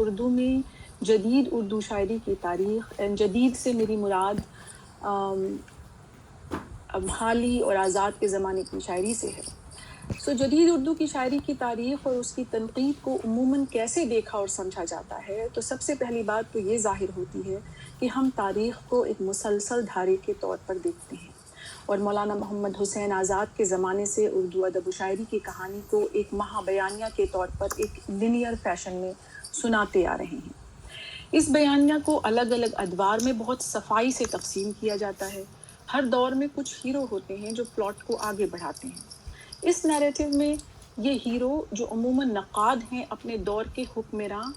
اردو میں جدید اردو شاعری کی تاریخ، جدید سے میری مراد حالی اور آزاد کے زمانے کی شاعری سے ہے۔ جدید اردو کی شاعری کی تاریخ اور اس کی تنقید کو عموماً کیسے دیکھا اور سمجھا جاتا ہے، تو سب سے پہلی بات تو یہ ظاہر ہوتی ہے کہ ہم تاریخ کو ایک مسلسل دھارے کے طور پر دیکھتے ہیں، اور مولانا محمد حسین آزاد کے زمانے سے اردو ادب و شاعری کی کہانی کو ایک مہا بیانیہ کے طور پر ایک لینئر فیشن میں سناتے آ رہے ہیں۔ اس بیانیہ کو الگ الگ ادوار میں بہت صفائی سے تقسیم کیا جاتا ہے۔ ہر دور میں کچھ ہیرو ہوتے ہیں جو پلاٹ کو آگے بڑھاتے ہیں۔ اس نیریٹو میں یہ ہیرو جو عموماً نقاد ہیں اپنے دور کے حکمراں،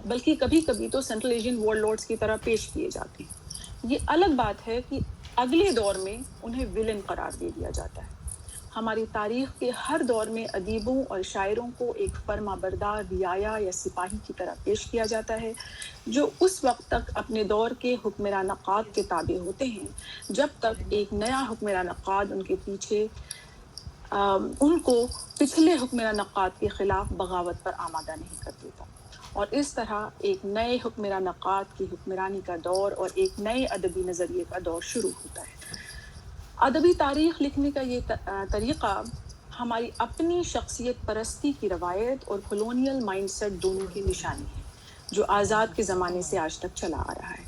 بلکہ کبھی کبھی تو سینٹرل ایشین وار لارڈز کی طرح پیش کیے جاتے ہیں۔ یہ الگ بات ہے کہ اگلے دور میں انہیں ویلن قرار دے دیا جاتا ہے۔ ہماری تاریخ کے ہر دور میں ادیبوں اور شاعروں کو ایک فرما بردار رعایا یا سپاہی کی طرح پیش کیا جاتا ہے، جو اس وقت تک اپنے دور کے حکمراں نقاد کے تابع ہوتے ہیں جب تک ایک نیا حکمراں نقاد ان کو پچھلے حکمراں نقاد کے خلاف بغاوت پر آمادہ نہیں کر دیتا، اور اس طرح ایک نئے حکمراں نقاد کی حکمرانی کا دور اور ایک نئے ادبی نظریے کا دور شروع ہوتا ہے۔ ادبی تاریخ لکھنے کا یہ طریقہ ہماری اپنی شخصیت پرستی کی روایت اور کولونیل مائنڈ سیٹ دونوں کی نشانی ہے، جو آزاد کے زمانے سے آج تک چلا آ رہا ہے۔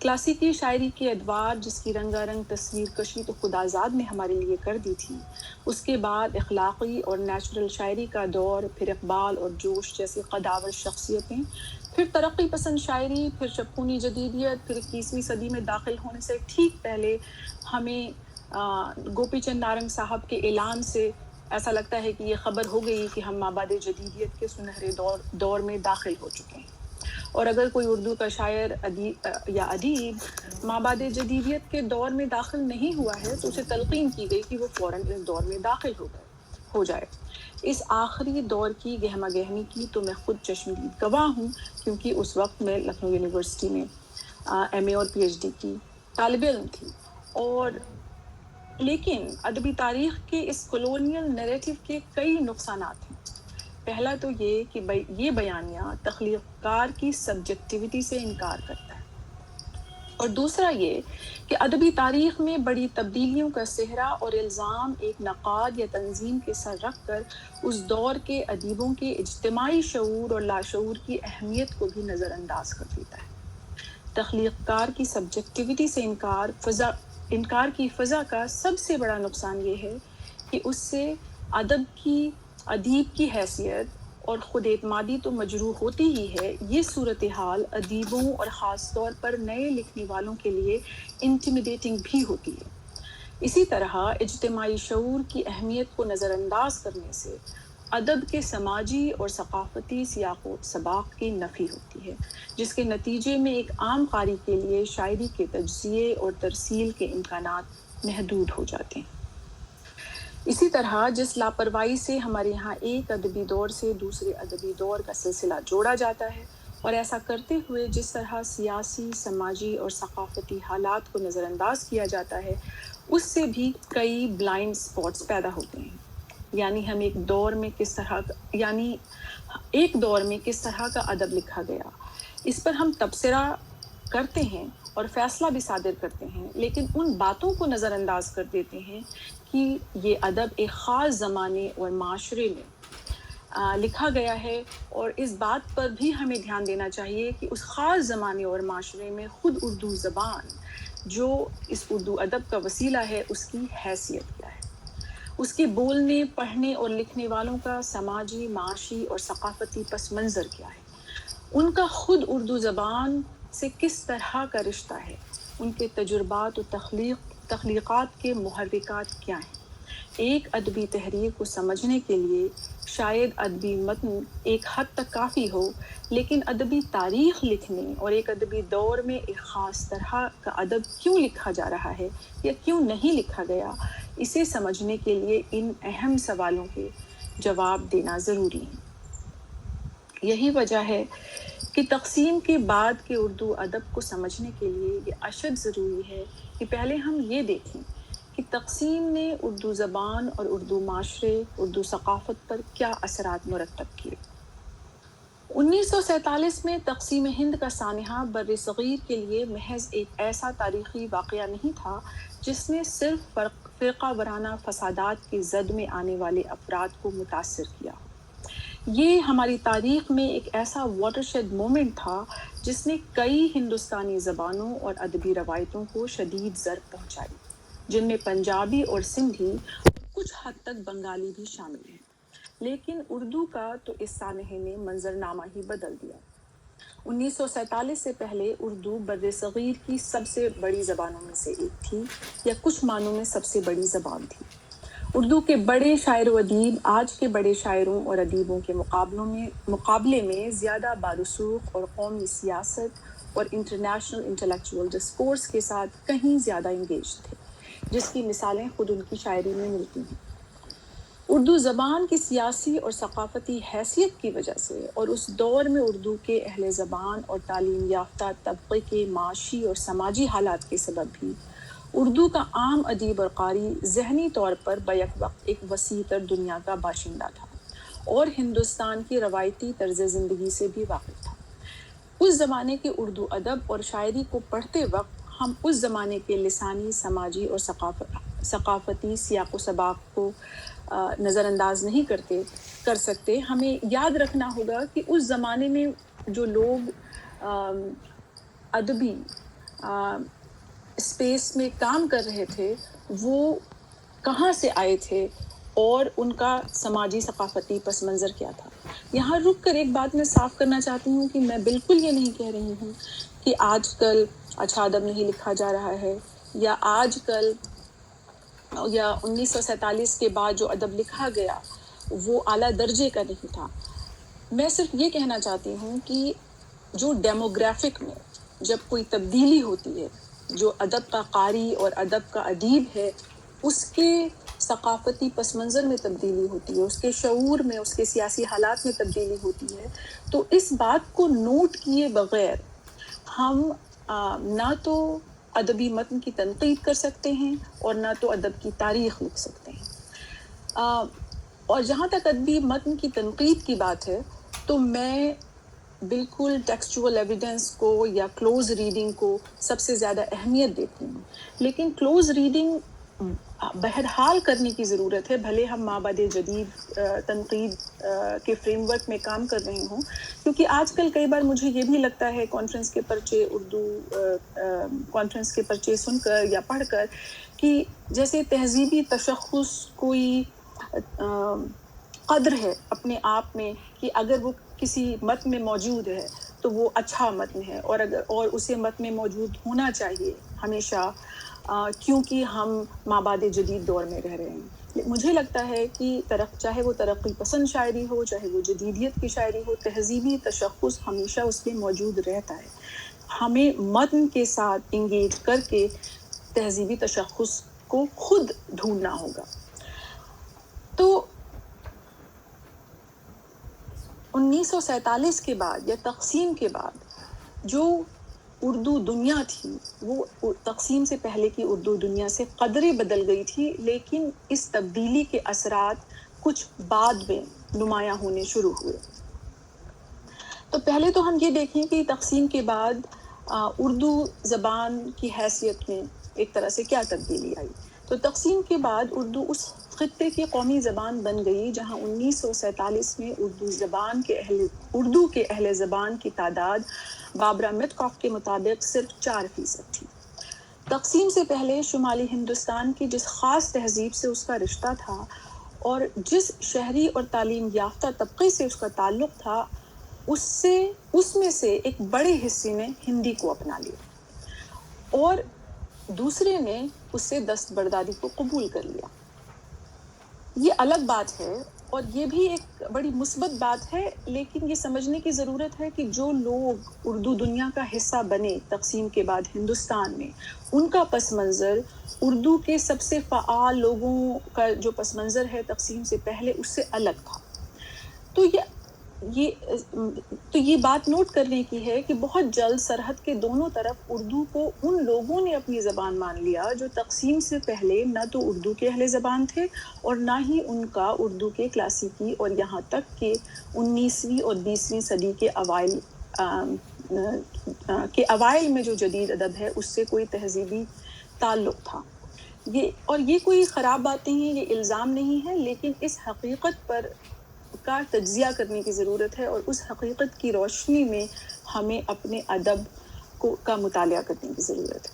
کلاسیکی شاعری کے ادوار جس کی رنگا رنگ تصویر کشی تو خود آزاد نے ہمارے لیے کر دی تھی، اس کے بعد اخلاقی اور نیچرل شاعری کا دور، پھر اقبال اور جوش جیسی قداور شخصیتیں، پھر ترقی پسند شاعری، پھر شبخونی جدیدیت، پھر 21ویں صدی میں داخل ہونے سے ٹھیک پہلے ہمیں گوپی چند نارنگ صاحب کے اعلان سے ایسا لگتا ہے کہ یہ خبر ہو گئی کہ ہم مابعد جدیدیت کے سنہرے دور میں داخل ہو چکے ہیں، اور اگر کوئی اردو کا شاعر یا ادیب مابعد جدیدیت کے دور میں داخل نہیں ہوا ہے تو اسے تلقین کی گئی کہ وہ فوراً اس دور میں داخل ہو جائے۔ اس آخری دور کی گہما گہمی کی تو میں خود چشمدید گواہ ہوں، کیونکہ اس وقت میں لکھنؤ یونیورسٹی میں ایم اے اور پی ایچ ڈی کی طالب علم تھی، اور لیکن ادبی تاریخ کے اس کولونیل نیریٹو کے کئی نقصانات ہیں۔ پہلا تو یہ کہ یہ بیانیہ تخلیق کار کی سبجیکٹیوٹی سے انکار کرتا ہے، اور دوسرا یہ کہ ادبی تاریخ میں بڑی تبدیلیوں کا صحرا اور الزام ایک نقاد یا تنظیم کے سر رکھ کر اس دور کے ادیبوں کے اجتماعی شعور اور لاشعور کی اہمیت کو بھی نظر انداز کر دیتا ہے۔ تخلیق کار کی سبجیکٹیوٹی سے انکار کی فضا کا سب سے بڑا نقصان یہ ہے کہ اس سے ادیب کی حیثیت اور خود اعتمادی تو مجروح ہوتی ہی ہے، یہ صورتحال ادیبوں اور خاص طور پر نئے لکھنے والوں کے لیے انٹیمیڈیٹنگ بھی ہوتی ہے۔ اسی طرح اجتماعی شعور کی اہمیت کو نظر انداز کرنے سے ادب کے سماجی اور ثقافتی سیاق و سباق کی نفی ہوتی ہے، جس کے نتیجے میں ایک عام قاری کے لیے شاعری کے تجزیے اور ترسیل کے امکانات محدود ہو جاتے ہیں۔ اسی طرح جس لاپرواہی سے ہمارے یہاں ایک ادبی دور سے دوسرے ادبی دور کا سلسلہ جوڑا جاتا ہے، اور ایسا کرتے ہوئے جس طرح سیاسی، سماجی اور ثقافتی حالات کو نظر انداز کیا جاتا ہے، اس سے بھی کئی بلائنڈ سپاٹس پیدا ہوتے ہیں۔ یعنی ایک دور میں کس طرح کا ادب لکھا گیا، اس پر ہم تبصرہ کرتے ہیں اور فیصلہ بھی صادر کرتے ہیں، لیکن ان باتوں کو نظر انداز کر دیتے ہیں کہ یہ ادب ایک خاص زمانے اور معاشرے میں لکھا گیا ہے، اور اس بات پر بھی ہمیں دھیان دینا چاہیے کہ اس خاص زمانے اور معاشرے میں خود اردو زبان جو اس اردو ادب کا وسیلہ ہے، اس کی حیثیت کیا ہے، اس کے بولنے، پڑھنے اور لکھنے والوں کا سماجی، معاشی اور ثقافتی پس منظر کیا ہے، ان کا خود اردو زبان سے کس طرح کا رشتہ ہے، ان کے تجربات و تخلیقات کے محرکات کیا ہیں۔ ایک ادبی تحریر کو سمجھنے کے لیے شاید ادبی متن ایک حد تک کافی ہو، لیکن ادبی تاریخ لکھنے اور ایک ادبی دور میں ایک خاص طرح کا ادب کیوں لکھا جا رہا ہے یا کیوں نہیں لکھا گیا، اسے سمجھنے کے لیے ان اہم سوالوں کے جواب دینا ضروری ہے۔ یہی وجہ ہے کہ تقسیم کے بعد کے اردو ادب کو سمجھنے کے لیے یہ اشد ضروری ہے کہ پہلے ہم یہ دیکھیں کہ تقسیم نے اردو زبان اور اردو معاشرے، اردو ثقافت پر کیا اثرات مرتب کیے۔ 1947 میں تقسیم ہند کا سانحہ بر صغیر کے لیے محض ایک ایسا تاریخی واقعہ نہیں تھا جس نے صرف فرقہ وارانہ فسادات کی زد میں آنے والے افراد کو متاثر کیا. یہ ہماری تاریخ میں ایک ایسا واٹر شیڈ مومنٹ تھا جس نے کئی ہندوستانی زبانوں اور ادبی روایتوں کو شدید ضرر پہنچائی، جن میں پنجابی اور سندھی اور کچھ حد تک بنگالی بھی شامل ہیں. لیکن اردو کا تو اس سانحے نے منظرنامہ ہی بدل دیا. 1947 سے پہلے اردو بر صغیر کی سب سے بڑی زبانوں میں سے ایک تھی، یا کچھ معنوں میں سب سے بڑی زبان تھی. اردو کے بڑے شاعر و ادیب آج کے بڑے شاعروں اور ادیبوں کے مقابلے میں زیادہ بارسوخ اور قومی سیاست اور انٹرنیشنل انٹلیکچوئل ڈسکورس کے ساتھ کہیں زیادہ انگیج تھے، جس کی مثالیں خود ان کی شاعری میں ملتی ہیں. اردو زبان کی سیاسی اور ثقافتی حیثیت کی وجہ سے اور اس دور میں اردو کے اہل زبان اور تعلیم یافتہ طبقے کے معاشی اور سماجی حالات کے سبب بھی اردو کا عام ادیب اور قاری ذہنی طور پر بیک وقت ایک وسیع تر دنیا کا باشندہ تھا اور ہندوستان کی روایتی طرز زندگی سے بھی واقف تھا. اس زمانے کے اردو ادب اور شاعری کو پڑھتے وقت ہم اس زمانے کے لسانی، سماجی اور ثقافتی سیاق و سباق کو نظر انداز نہیں کر سکتے. ہمیں یاد رکھنا ہوگا کہ اس زمانے میں جو لوگ ادبی اسپیس میں کام کر رہے تھے وہ کہاں سے آئے تھے اور ان کا سماجی ثقافتی پس منظر کیا تھا. یہاں رک کر ایک بات میں صاف کرنا چاہتی ہوں کہ میں بالکل یہ نہیں کہہ رہی ہوں کہ آج کل اچھا ادب نہیں لکھا جا رہا ہے، یا آج کل یا 1947 کے بعد جو ادب لکھا گیا وہ اعلیٰ درجے کا نہیں تھا. میں صرف یہ کہنا چاہتی ہوں کہ جو ڈیموگرافک میں جب کوئی تبدیلی ہوتی ہے، جو ادب کا قاری اور ادب کا ادیب ہے اس کے ثقافتی پس منظر میں تبدیلی ہوتی ہے، اس کے شعور میں، اس کے سیاسی حالات میں تبدیلی ہوتی ہے، تو اس بات کو نوٹ کیے بغیر ہم نہ تو ادبی متن کی تنقید کر سکتے ہیں اور نہ تو ادب کی تاریخ لکھ سکتے ہیں. اور جہاں تک ادبی متن کی تنقید کی بات ہے تو میں بالکل ٹیکسچول ایویڈنس کو یا کلوز ریڈنگ کو سب سے زیادہ اہمیت دیتی ہوں. لیکن کلوز ریڈنگ بہرحال کرنے کی ضرورت ہے، بھلے ہم مابعد جدید تنقید کے فریم ورک میں کام کر رہے ہوں، کیونکہ آج کل کئی بار مجھے یہ بھی لگتا ہے کانفرنس کے پرچے کانفرنس کے پرچے سن کر یا پڑھ کر کہ جیسے تہذیبی تشخص کوئی قدر ہے اپنے آپ میں کہ اگر وہ کسی متن میں موجود ہے تو وہ اچھا متن ہے، اور اسے متن میں موجود ہونا چاہیے ہمیشہ، کیونکہ ہم مابعد جدید دور میں رہ رہے ہیں. مجھے لگتا ہے کہ چاہے وہ ترقی پسند شاعری ہو، چاہے وہ جدیدیت کی شاعری ہو، تہذیبی تشخص ہمیشہ اس میں موجود رہتا ہے. ہمیں متن کے ساتھ انگیج کر کے تہذیبی تشخص کو خود ڈھونڈنا ہوگا. تو 1947 کے بعد یا تقسیم کے بعد جو اردو دنیا تھی وہ تقسیم سے پہلے کی اردو دنیا سے قدرے بدل گئی تھی، لیکن اس تبدیلی کے اثرات کچھ بعد میں نمایاں ہونے شروع ہوئے. تو پہلے تو ہم یہ دیکھیں کہ تقسیم کے بعد اردو زبان کی حیثیت میں ایک طرح سے کیا تبدیلی آئی. تو تقسیم کے بعد اردو اس خطے کی قومی زبان بن گئی جہاں 1947 میں اردو کے اہل زبان کی تعداد بابرا میٹکاف کے مطابق صرف 4% تھی. تقسیم سے پہلے شمالی ہندوستان کی جس خاص تہذیب سے اس کا رشتہ تھا اور جس شہری اور تعلیم یافتہ طبقے سے اس کا تعلق تھا، اس میں سے ایک بڑے حصے نے ہندی کو اپنا لیا اور دوسرے نے اس سے دستبرداری کو قبول کر لیا. یہ الگ بات ہے اور یہ بھی ایک بڑی مثبت بات ہے، لیکن یہ سمجھنے کی ضرورت ہے کہ جو لوگ اردو دنیا کا حصہ بنے تقسیم کے بعد ہندوستان میں، ان کا پس منظر اردو کے سب سے فعال لوگوں کا جو پس منظر ہے تقسیم سے پہلے اس سے الگ تھا. تو یہ بات نوٹ کرنے کی ہے کہ بہت جلد سرحد کے دونوں طرف اردو کو ان لوگوں نے اپنی زبان مان لیا جو تقسیم سے پہلے نہ تو اردو کے اہل زبان تھے اور نہ ہی ان کا اردو کے کلاسیکی، اور یہاں تک کہ 19ویں اور 20ویں صدی کے اوائل میں جو جدید ادب ہے اس سے کوئی تہذیبی تعلق تھا۔ یہ کوئی خراب بات نہیں ہے، یہ الزام نہیں ہے، لیکن اس حقیقت پر کا تجزیہ کرنے کی ضرورت ہے اور اس حقیقت کی روشنی میں ہمیں اپنے ادب کا مطالعہ کرنے کی ضرورت ہے۔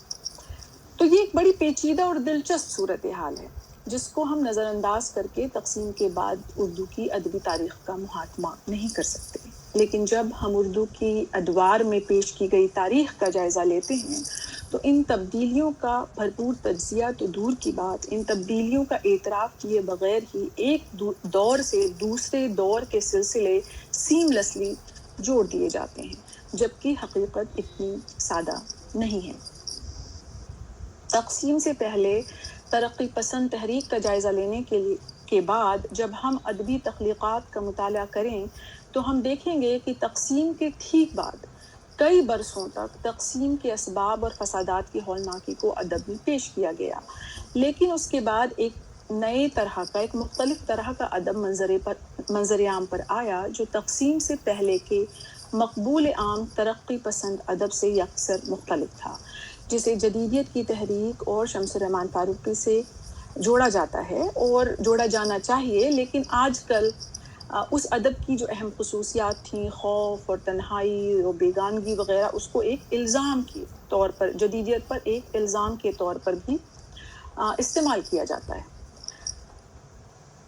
تو یہ ایک بڑی پیچیدہ اور دلچسپ صورتحال ہے جس کو ہم نظر انداز کر کے تقسیم کے بعد اردو کی ادبی تاریخ کا محاکمہ نہیں کر سکتے، لیکن جب ہم اردو کی ادوار میں پیش کی گئی تاریخ کا جائزہ لیتے ہیں تو ان تبدیلیوں کا بھرپور تجزیہ تو دور کی بات، ان تبدیلیوں کا اعتراف کیے بغیر ہی ایک دور سے دوسرے دور کے سلسلے سیملسلی جوڑ دیے جاتے ہیں، جبکہ حقیقت اتنی سادہ نہیں ہے۔ تقسیم سے پہلے ترقی پسند تحریک کا جائزہ لینے کے بعد جب ہم ادبی تخلیقات کا مطالعہ کریں تو ہم دیکھیں گے کہ تقسیم کے ٹھیک بعد کئی برسوں تک تقسیم کے اسباب اور فسادات کی ہولناکی کو ادب میں پیش کیا گیا، لیکن اس کے بعد ایک نئے طرح کا، ایک مختلف طرح کا ادب منظر عام پر آیا جو تقسیم سے پہلے کے مقبول عام ترقی پسند ادب سے یکسر مختلف تھا، جسے جدیدیت کی تحریک اور شمس الرحمن فاروقی سے جوڑا جاتا ہے اور جوڑا جانا چاہیے، لیکن آج کل اس ادب کی جو اہم خصوصیات تھیں، خوف اور تنہائی اور بیگانگی وغیرہ، اس کو ایک الزام کے طور پر، جدیدیت پر ایک الزام کے طور پر بھی استعمال کیا جاتا ہے۔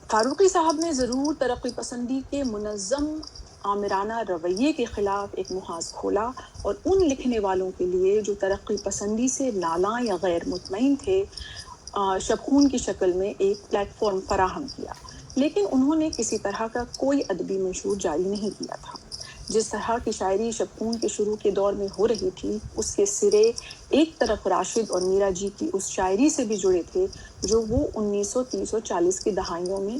فاروقی صاحب نے ضرور ترقی پسندی کے منظم آمرانہ رویے کے خلاف ایک محاذ کھولا اور ان لکھنے والوں کے لیے جو ترقی پسندی سے نالاں یا غیر مطمئن تھے شبخون کی شکل میں ایک پلیٹ فارم فراہم کیا، لیکن انہوں نے کسی طرح کا کوئی ادبی منشور جاری نہیں کیا تھا۔ جس طرح کی شاعری شبخون کے شروع کے دور میں ہو رہی تھی، اس کے سرے ایک طرف راشد اور میرا جی کی اس شاعری سے بھی جڑے تھے جو وہ 1930 اور 40 کی دہائیوں میں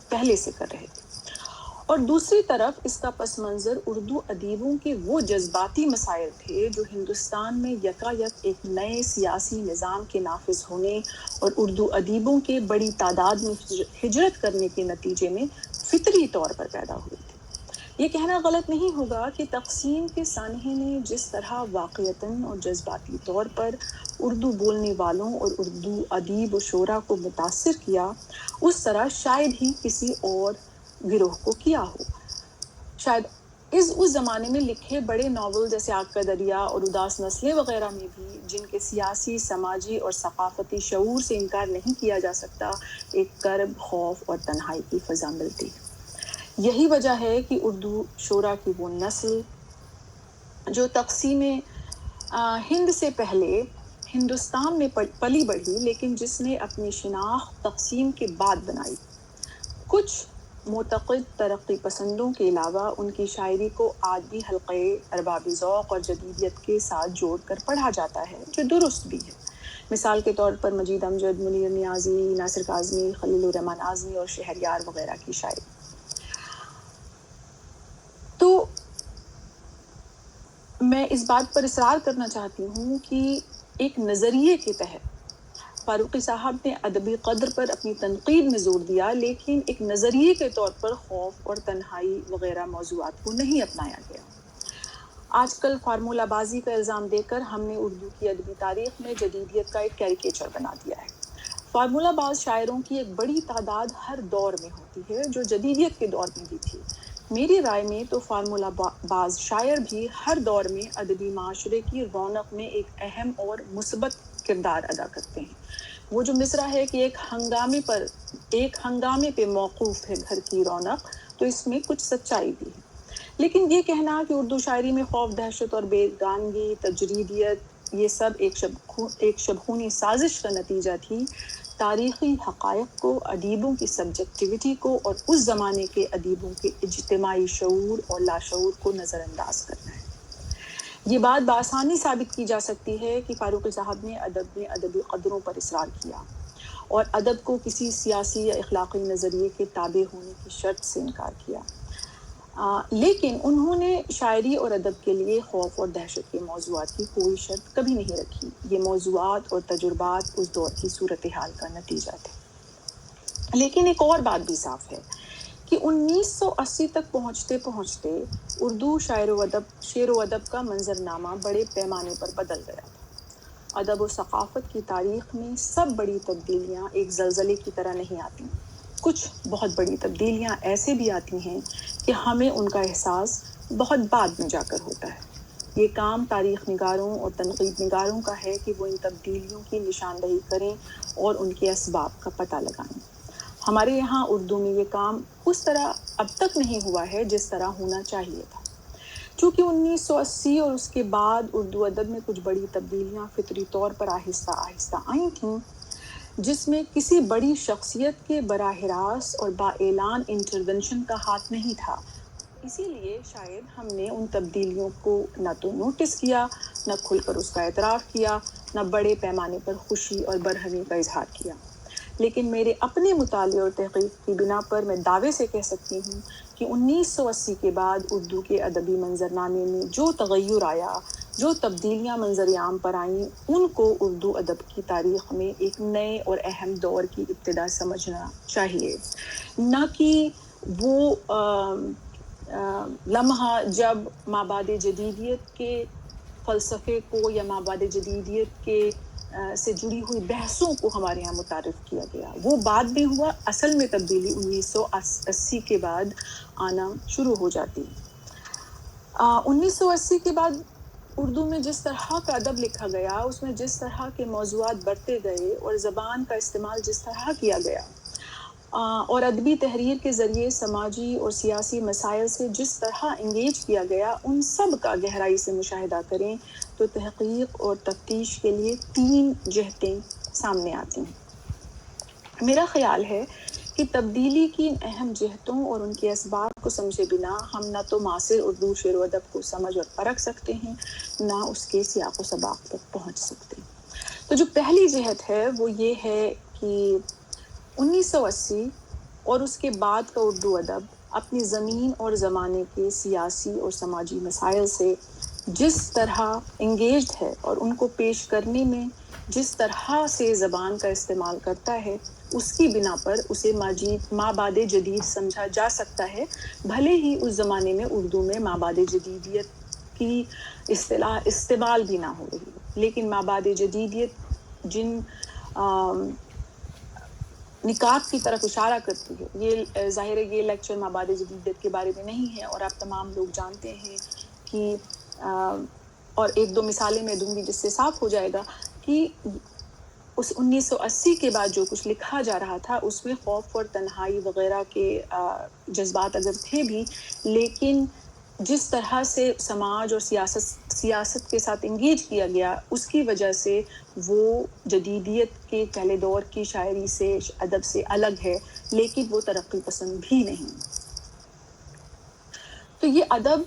پہلے سے کر رہے تھے، اور دوسری طرف اس کا پس منظر اردو ادیبوں کے وہ جذباتی مسائل تھے جو ہندوستان میں یکایک ایک نئے سیاسی نظام کے نافذ ہونے اور اردو ادیبوں کے بڑی تعداد میں ہجرت کرنے کے نتیجے میں فطری طور پر پیدا ہوئے تھے۔ یہ کہنا غلط نہیں ہوگا کہ تقسیم کے سانحے نے جس طرح واقعتاً اور جذباتی طور پر اردو بولنے والوں اور اردو ادیب و شعراء کو متاثر کیا، اس طرح شاید ہی کسی اور گروہ کو کیا ہو۔ شاید اس زمانے میں لکھے بڑے ناول جیسے آگ کا دریا اور اداس نسلیں وغیرہ میں بھی، جن کے سیاسی، سماجی اور ثقافتی شعور سے انکار نہیں کیا جا سکتا، ایک کرب، خوف اور تنہائی کی فضا ملتی ہے۔ یہی وجہ ہے کہ اردو شعراء کی وہ نسل جو تقسیم ہند سے پہلے ہندوستان میں پلی بڑھی، لیکن جس نے اپنی شناخت تقسیم کے بعد بنائی، کچھ معتقد ترقی پسندوں کے علاوہ ان کی شاعری کو آج بھی حلقے ارباب ذوق اور جدیدیت کے ساتھ جوڑ کر پڑھا جاتا ہے، جو درست بھی ہے۔ مثال کے طور پر مجید امجد، منیر نیازی، ناصر کاظمی، خلیل الرحمن اعظمی اور شہریار وغیرہ کی شاعری۔ تو میں اس بات پر اصرار کرنا چاہتی ہوں کہ ایک نظریے کے تحت فاروقی صاحب نے ادبی قدر پر اپنی تنقید میں زور دیا، لیکن ایک نظریے کے طور پر خوف اور تنہائی وغیرہ موضوعات کو نہیں اپنایا گیا۔ آج کل فارمولہ بازی کا الزام دے کر ہم نے اردو کی ادبی تاریخ میں جدیدیت کا ایک کیریکیچر بنا دیا ہے۔ فارمولہ باز شاعروں کی ایک بڑی تعداد ہر دور میں ہوتی ہے، جو جدیدیت کے دور میں بھی تھی۔ میری رائے میں تو فارمولہ باز شاعر بھی ہر دور میں ادبی معاشرے کی رونق میں ایک اہم اور مثبت کردار ادا کرتے ہیں۔ وہ جو مصرع ہے کہ ایک ہنگامے پہ موقوف ہے گھر کی رونق، تو اس میں کچھ سچائی بھی ہے۔ لیکن یہ کہنا کہ اردو شاعری میں خوف، دہشت اور بیگانگی، تجریدیت، یہ سب ایک شبخونی سازش کا نتیجہ تھی، تاریخی حقائق کو، ادیبوں کی سبجیکٹیوٹی کو اور اس زمانے کے ادیبوں کے اجتماعی شعور اور لاشعور کو نظر انداز کرنا ہے۔ یہ بات بآسانی ثابت کی جا سکتی ہے کہ فاروقی صاحب نے ادب میں ادبی قدروں پر اصرار کیا اور ادب کو کسی سیاسی یا اخلاقی نظریے کے تابع ہونے کی شرط سے انکار کیا۔ لیکن انہوں نے شاعری اور ادب کے لیے خوف اور دہشت کے موضوعات کی کوئی شرط کبھی نہیں رکھی. یہ موضوعات اور تجربات اس دور کی صورتحال کا نتیجہ تھے. لیکن ایک اور بات بھی صاف ہے کہ 1980 تک پہنچتے پہنچتے اردو شعر و ادب کا منظرنامہ بڑے پیمانے پر بدل گیا تھا. ادب و ثقافت کی تاریخ میں سب بڑی تبدیلیاں ایک زلزلے کی طرح نہیں آتی. کچھ بہت بڑی تبدیلیاں ایسے بھی آتی ہیں کہ ہمیں ان کا احساس بہت بعد میں جا کر ہوتا ہے. یہ کام تاریخ نگاروں اور تنقید نگاروں کا ہے کہ وہ ان تبدیلیوں کی نشاندہی کریں اور ان کے اسباب کا پتہ لگائیں. ہمارے یہاں اردو میں یہ کام اس طرح اب تک نہیں ہوا ہے جس طرح ہونا چاہیے تھا. چونکہ 1980 اور اس کے بعد اردو ادب میں کچھ بڑی تبدیلیاں فطری طور پر آہستہ آہستہ آئی تھیں جس میں کسی بڑی شخصیت کے براہ راست اور با اعلان انٹرونشن کا ہاتھ نہیں تھا. اسی لیے شاید ہم نے ان تبدیلیوں کو نہ تو نوٹس کیا، نہ کھل کر اس کا اعتراف کیا، نہ بڑے پیمانے پر خوشی اور برہمی کا اظہار کیا. لیکن میرے اپنے مطالعے اور تحقیق کی بنا پر میں دعوے سے کہہ سکتی ہوں کہ 1980 کے بعد اردو کے ادبی منظرنامے میں جو تغیر آیا، جو تبدیلیاں منظر عام پر آئیں، ان کو اردو ادب کی تاریخ میں ایک نئے اور اہم دور کی ابتدا سمجھنا چاہیے. نہ کہ وہ لمحہ جب مابعد جدیدیت کے فلسفے کو یا مابعد جدیدیت کے سے جڑی ہوئی بحثوں کو ہمارے یہاں متعارف کیا گیا. وہ بعد میں ہوا. اصل میں تبدیلی 1980 کے بعد آنا شروع ہو جاتی. 1980 کے بعد اردو میں جس طرح کا ادب لکھا گیا، اس میں جس طرح کے موضوعات بڑھتے گئے اور زبان کا استعمال جس طرح کیا گیا اور ادبی تحریر کے ذریعے سماجی اور سیاسی مسائل سے جس طرح انگیج کیا گیا، ان سب کا گہرائی سے مشاہدہ کریں تو تحقیق اور تفتیش کے لیے 3 جہتیں سامنے آتی ہیں. میرا خیال ہے کہ تبدیلی کی اہم جہتوں اور ان کے اسباب کو سمجھے بنا ہم نہ تو معاصر اردو شعر و ادب کو سمجھ اور پرکھ سکتے ہیں، نہ اس کے سیاق و سباق تک پہنچ سکتے. تو جو پہلی جہت ہے وہ یہ ہے کہ 1980 اور اس کے بعد کا اردو ادب اپنی زمین اور زمانے کے سیاسی اور سماجی مسائل سے جس طرح انگیجڈ ہے اور ان کو پیش کرنے میں جس طرح سے زبان کا استعمال کرتا ہے، اس کی بنا پر اسے مابعد جدید سمجھا جا سکتا ہے، بھلے ہی اس زمانے میں اردو میں مابعد جدیدیت کی اصطلاح استعمال بھی نہ ہو رہی. لیکن مابعد جدیدیت جن نکات کی طرف اشارہ کرتی ہے، یہ ظاہر ہے یہ لیکچر مابعد جدیدیت کے بارے میں نہیں ہے، اور آپ تمام لوگ جانتے ہیں کہ اور 1-2 مثالیں میں دوں گی جس سے صاف ہو جائے گا کہ اس 1980 کے بعد جو کچھ لکھا جا رہا تھا اس میں خوف اور تنہائی وغیرہ کے جذبات اگر تھے بھی، لیکن جس طرح سے سماج اور سیاست کے ساتھ انگیج کیا گیا، اس کی وجہ سے وہ جدیدیت کے پہلے دور کی شاعری سے ادب سے الگ ہے، لیکن وہ ترقی پسند بھی نہیں. تو یہ ادب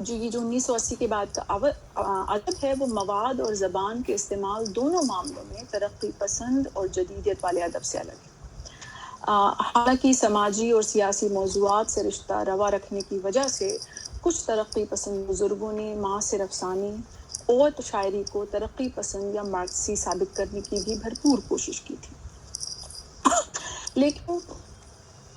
جو 1980 کے بعد کا ادب ہے، وہ مواد اور زبان کے استعمال دونوں معاملوں میں ترقی پسند اور جدیدیت والے ادب سے الگ ہے. حالانکہ سماجی اور سیاسی موضوعات سے رشتہ روا رکھنے کی وجہ سے کچھ ترقی پسند بزرگوں نے معاصر افسانے اور شاعری کو ترقی پسند یا مارکسی ثابت کرنے کی بھی بھرپور کوشش کی تھی. لیکن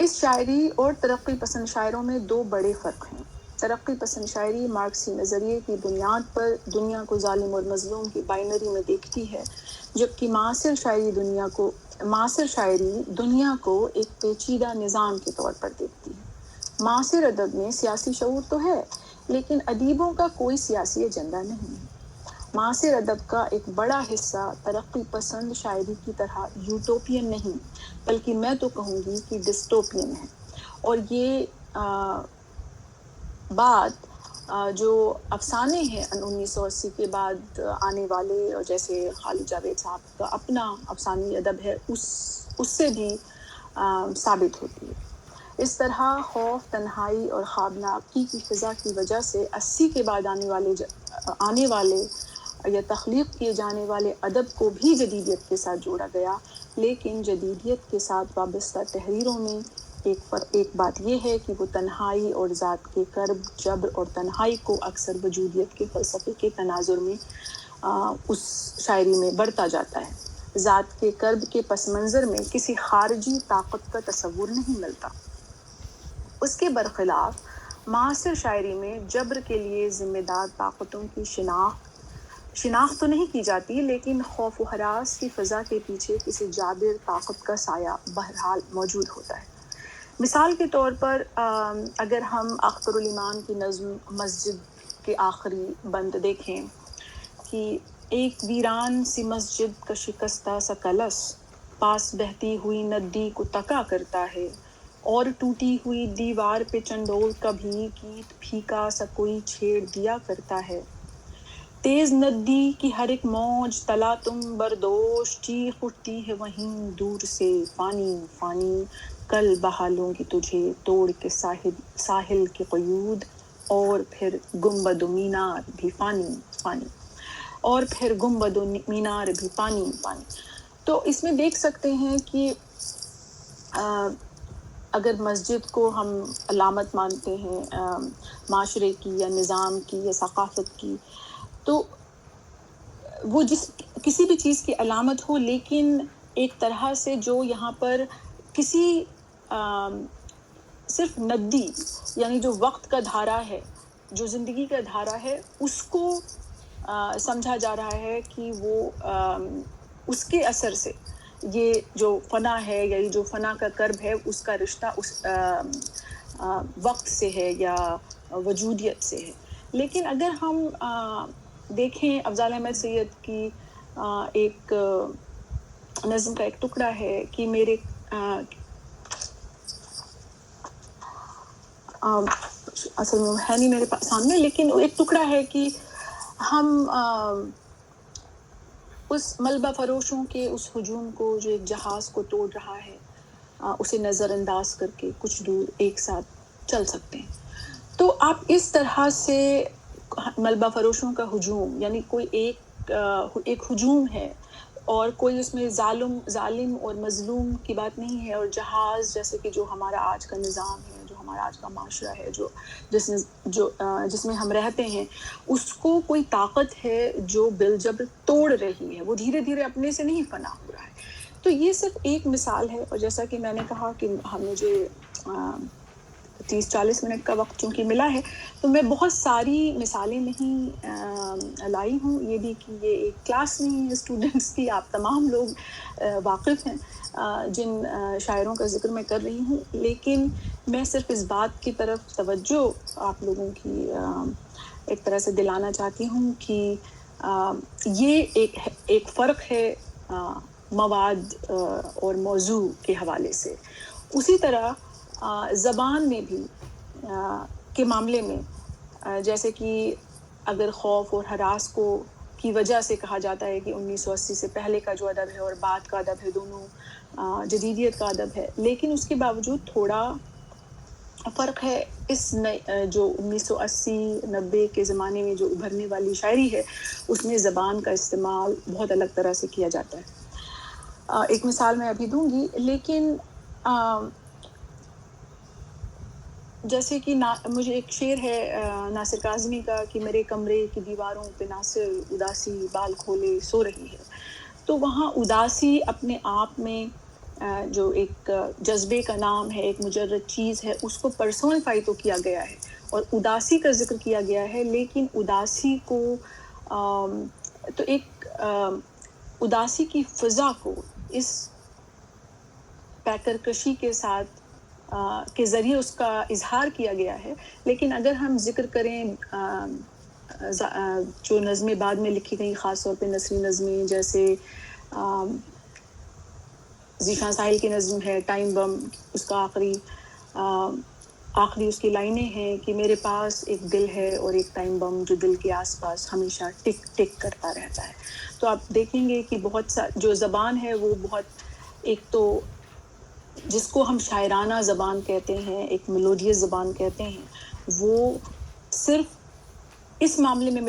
اس شاعری اور ترقی پسند شاعروں میں 2 بڑے فرق ہیں. ترقی پسند شاعری مارکسی نظریے کی بنیاد پر دنیا کو ظالم اور مظلوم کی بائنری میں دیکھتی ہے، جبکہ معاصر شاعری دنیا کو ایک پیچیدہ نظام کے طور پر دیکھتی ہے. معاصر ادب میں سیاسی شعور تو ہے، لیکن ادیبوں کا کوئی سیاسی ایجنڈا نہیں ہے. معاصر ادب کا ایک بڑا حصہ ترقی پسند شاعری کی طرح یوٹوپین نہیں، بلکہ میں تو کہوں گی کہ ڈسٹوپین ہے. اور یہ بات جو افسانے ہیں 1980 کے بعد آنے والے، اور جیسے خالد جاوید صاحب کا اپنا افسانوی ادب ہے، اس سے بھی ثابت ہوتی ہے. اس طرح خوف، تنہائی اور خوابناکی کی فضا کی وجہ سے 80 کے بعد آنے والے یا تخلیق کیے جانے والے ادب کو بھی جدیدیت کے ساتھ جوڑا گیا، لیکن جدیدیت کے ساتھ وابستہ تحریروں میں ایک بات یہ ہے کہ وہ تنہائی اور ذات کے کرب، جبر اور تنہائی کو اکثر وجودیت کے فلسفے کے تناظر میں اس شاعری میں بڑھتا جاتا ہے۔ ذات کے کرب کے پس منظر میں کسی خارجی طاقت کا تصور نہیں ملتا۔ اس کے برخلاف معاصر شاعری میں جبر کے لیے ذمہ دار طاقتوں کی شناخت تو نہیں کی جاتی، لیکن خوف و ہراس کی فضا کے پیچھے کسی جابر طاقت کا سایہ بہرحال موجود ہوتا ہے۔ مثال کے طور پر اگر ہم اختر الایمان کی نظم مسجد کے آخری بند دیکھیں کہ ایک ویران سی مسجد کا شکستہ سا کلس، پاس بہتی ہوئی ندی کو تکا کرتا ہے، اور ٹوٹی ہوئی دیوار پہ چنڈول کبھی گیت پھیکا سا کوئی چھیڑ دیا کرتا ہے۔ تیز ندی کی ہر ایک موج تلا تم بردوش، چیخ اٹھتی ہے وہیں دور سے، فانی فانی کل بہا لوں گی تجھے توڑ کے ساحل کے قیود، اور پھر گنبد و مینار بھی فانی فانی، اور پھر گنبد و مینار بھی فانی فانی۔ تو اس میں دیکھ سکتے ہیں کہ اگر مسجد کو ہم علامت مانتے ہیں معاشرے کی یا نظام کی یا ثقافت کی، تو وہ کسی بھی چیز کی علامت ہو، لیکن ایک طرح سے جو یہاں پر کسی صرف ندی، یعنی جو وقت کا دھارا ہے، جو زندگی کا دھارا ہے، اس کو سمجھا جا رہا ہے کہ وہ اس کے اثر سے یہ جو فنا ہے یا یہ جو فنا کا کرب ہے، اس کا رشتہ اس وقت سے ہے یا وجودیت سے ہے۔ لیکن اگر ہم دیکھیں افضال احمد سید کی ایک نظم کا ایک ٹکڑا ہے کہ میرے اصل میں ہے نہیں میرے پاس سامنے، لیکن ایک ٹکڑا ہے کہ ہم اس ملبہ فروشوں کے اس ہجوم کو جو ایک جہاز کو توڑ رہا ہے، اسے نظر انداز کر کے کچھ دور ایک ساتھ چل سکتے ہیں۔ تو آپ اس طرح سے ملبہ فروشوں کا ہجوم، یعنی کوئی ایک ہجوم ہے اور کوئی اس میں ظالم اور مظلوم کی بات نہیں ہے، اور جہاز جیسے کہ جو ہمارا آج کا نظام ہے، جو ہمارا آج کا معاشرہ ہے، جس میں ہم رہتے ہیں، اس کو کوئی طاقت ہے جو بالجبر توڑ رہی ہے، وہ دھیرے دھیرے اپنے سے نہیں فنا ہو رہا ہے۔ تو یہ صرف ایک مثال ہے، اور جیسا کہ میں نے کہا کہ مجھے 30-40 منٹ کا وقت چونکہ ملا ہے، تو میں بہت ساری مثالیں نہیں لائی ہوں، یہ بھی کہ یہ ایک کلاس نہیں ہے اسٹوڈنٹس کی، آپ تمام لوگ واقف ہیں جن شاعروں کا ذکر میں کر رہی ہوں، لیکن میں صرف اس بات کی طرف توجہ آپ لوگوں کی ایک طرح سے دلانا چاہتی ہوں کہ یہ ایک فرق ہے مواد اور موضوع کے حوالے سے۔ اسی طرح زبان میں بھی کے معاملے میں، جیسے کہ اگر خوف اور ہراس کی وجہ سے کہا جاتا ہے کہ 1980 سے پہلے کا جو ادب ہے اور بعد کا ادب ہے، دونوں جدیدیت کا ادب ہے، لیکن اس کے باوجود تھوڑا فرق ہے۔ اس جو 1980-90 کے زمانے میں جو ابھرنے والی شاعری ہے، اس میں زبان کا استعمال بہت الگ طرح سے کیا جاتا ہے۔ ایک مثال میں ابھی دوں گی، لیکن جیسے کہ مجھے ایک شعر ہے ناصر کاظمی کا کہ میرے کمرے کی دیواروں پہ ناصر اداسی بال کھولے سو رہی ہے۔ تو وہاں اداسی اپنے آپ میں جو ایک جذبے کا نام ہے، ایک مجرد چیز ہے، اس کو پرسونیفائی تو کیا گیا ہے اور اداسی کا ذکر کیا گیا ہے، لیکن اداسی کو تو ایک اداسی کی فضا کو اس پیکرکشی کے ساتھ کے ذریعے اس کا اظہار کیا گیا ہے۔ لیکن اگر ہم ذکر کریں جو نظمیں بعد میں لکھی گئیں، خاص طور پہ نثری نظمیں، جیسے ذیشان ساحل کی نظم ہے ٹائم بم، اس کا آخری اس کی لائنیں ہیں کہ میرے پاس ایک دل ہے اور ایک ٹائم بم جو دل کے آس پاس ہمیشہ ٹک ٹک کرتا رہتا ہے۔ تو آپ دیکھیں گے کہ بہت جو زبان ہے وہ بہت، ایک تو جس کو ہم شاعرانہ زبان کہتے ہیں، ایک میلوڈیس زبان کہتے ہیں، وہ صرف اس معاملے میں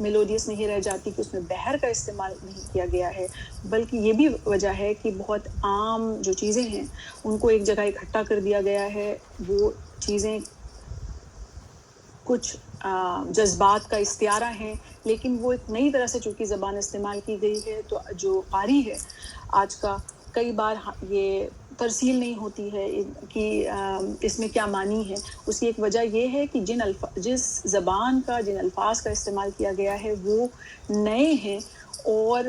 میلوڈیس نہیں رہ جاتی کہ اس میں بحر کا استعمال نہیں کیا گیا ہے، بلکہ یہ بھی وجہ ہے کہ بہت عام جو چیزیں ہیں ان کو ایک جگہ اکٹھا کر دیا گیا ہے. وہ چیزیں کچھ جذبات کا استعارہ ہیں، لیکن وہ ایک نئی طرح سے چونکہ زبان استعمال کی گئی ہے، تو جو قاری ہے آج کا کئی بار یہ ترسیل نہیں ہوتی ہے کہ اس میں کیا معنی ہے. اس کی ایک وجہ یہ ہے کہ جس زبان کا جن الفاظ کا استعمال کیا گیا ہے وہ نئے ہیں، اور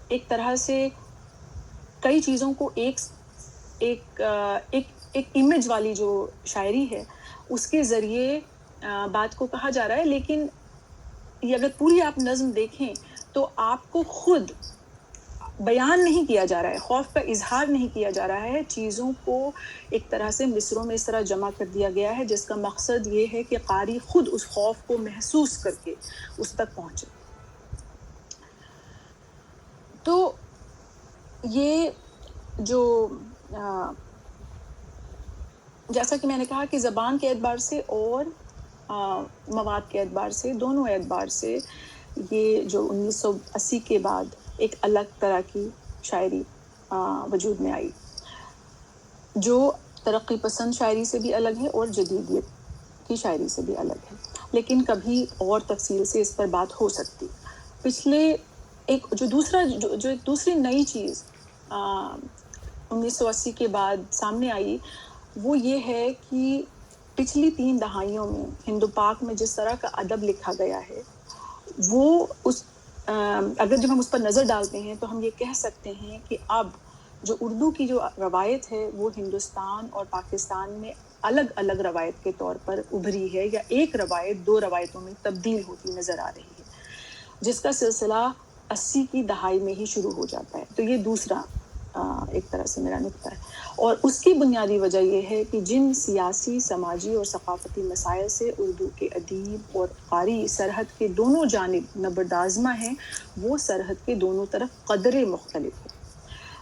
ایک طرح سے کئی چیزوں کو ایک امیج والی جو شاعری ہے اس کے ذریعے بات کو کہا جا رہا ہے. لیکن یہ اگر پوری آپ نظم دیکھیں تو آپ کو خود بیان نہیں کیا جا رہا ہے، خوف کا اظہار نہیں کیا جا رہا ہے، چیزوں کو ایک طرح سے مصروں میں اس طرح جمع کر دیا گیا ہے جس کا مقصد یہ ہے کہ قاری خود اس خوف کو محسوس کر کے اس تک پہنچے. تو یہ جو جیسا کہ میں نے کہا کہ زبان کے اعتبار سے اور مواد کے اعتبار سے، دونوں اعتبار سے یہ جو 1980 کے بعد ایک الگ طرح کی شاعری وجود میں آئی، جو ترقی پسند شاعری سے بھی الگ ہے اور جدیدیت کی شاعری سے بھی الگ ہے. لیکن کبھی اور تفصیل سے اس پر بات ہو سکتی. پچھلے ایک دوسری نئی چیز 1980 کے بعد سامنے آئی وہ یہ ہے کہ پچھلی 3 دہائیوں میں ہند و پاک میں جس طرح کا ادب لکھا گیا ہے وہ اگر جب ہم اس پر نظر ڈالتے ہیں تو ہم یہ کہہ سکتے ہیں کہ اب جو اردو کی جو روایت ہے وہ ہندوستان اور پاکستان میں الگ الگ روایت کے طور پر ابھری ہے، یا ایک روایت 2 روایتوں میں تبدیل ہوتی نظر آ رہی ہے، جس کا سلسلہ 80 کی دہائی میں ہی شروع ہو جاتا ہے. تو یہ دوسرا ایک طرح سے میرا نقطہ ہے، اور اس کی بنیادی وجہ یہ ہے کہ جن سیاسی، سماجی اور ثقافتی مسائل سے اردو کے ادیب اور قاری سرحد کے دونوں جانب نبردآزما ہیں، وہ سرحد کے دونوں طرف قدرے مختلف ہیں.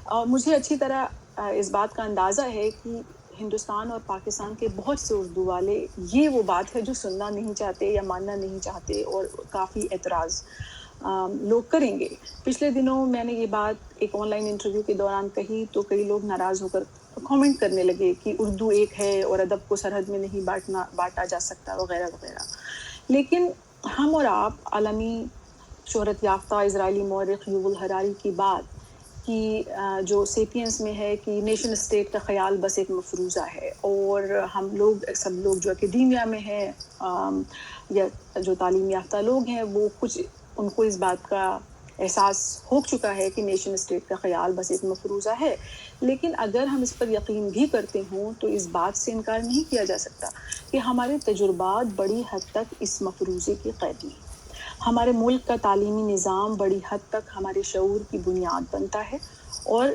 اور مجھے اچھی طرح اس بات کا اندازہ ہے کہ ہندوستان اور پاکستان کے بہت سے اردو والے یہ وہ بات ہے جو سننا نہیں چاہتے یا ماننا نہیں چاہتے، اور کافی اعتراض لوگ کریں گے. پچھلے دنوں میں نے یہ بات ایک آن لائن انٹرویو کے دوران کہی تو کئی لوگ ناراض ہو کر کامنٹ کرنے لگے کہ اردو ایک ہے اور ادب کو سرحد میں نہیں بانٹا جا سکتا وغیرہ وغیرہ. لیکن ہم اور آپ عالمی شہرت یافتہ اسرائیلی مورخ یوول ہراری کی بات کی جو سیپینس میں ہے کہ نیشن اسٹیٹ کا خیال بس ایک مفروضہ ہے، اور ہم لوگ سب لوگ جو اکیڈیمیا میں ہیں یا جو تعلیم یافتہ لوگ ہیں وہ کچھ ان کو اس بات کا احساس ہو چکا ہے کہ نیشن اسٹیٹ کا خیال بس ایک مفروضہ ہے. لیکن اگر ہم اس پر یقین بھی کرتے ہوں تو اس بات سے انکار نہیں کیا جا سکتا کہ ہمارے تجربات بڑی حد تک اس مفروضے کی قید میں. ہمارے ملک کا تعلیمی نظام بڑی حد تک ہمارے شعور کی بنیاد بنتا ہے، اور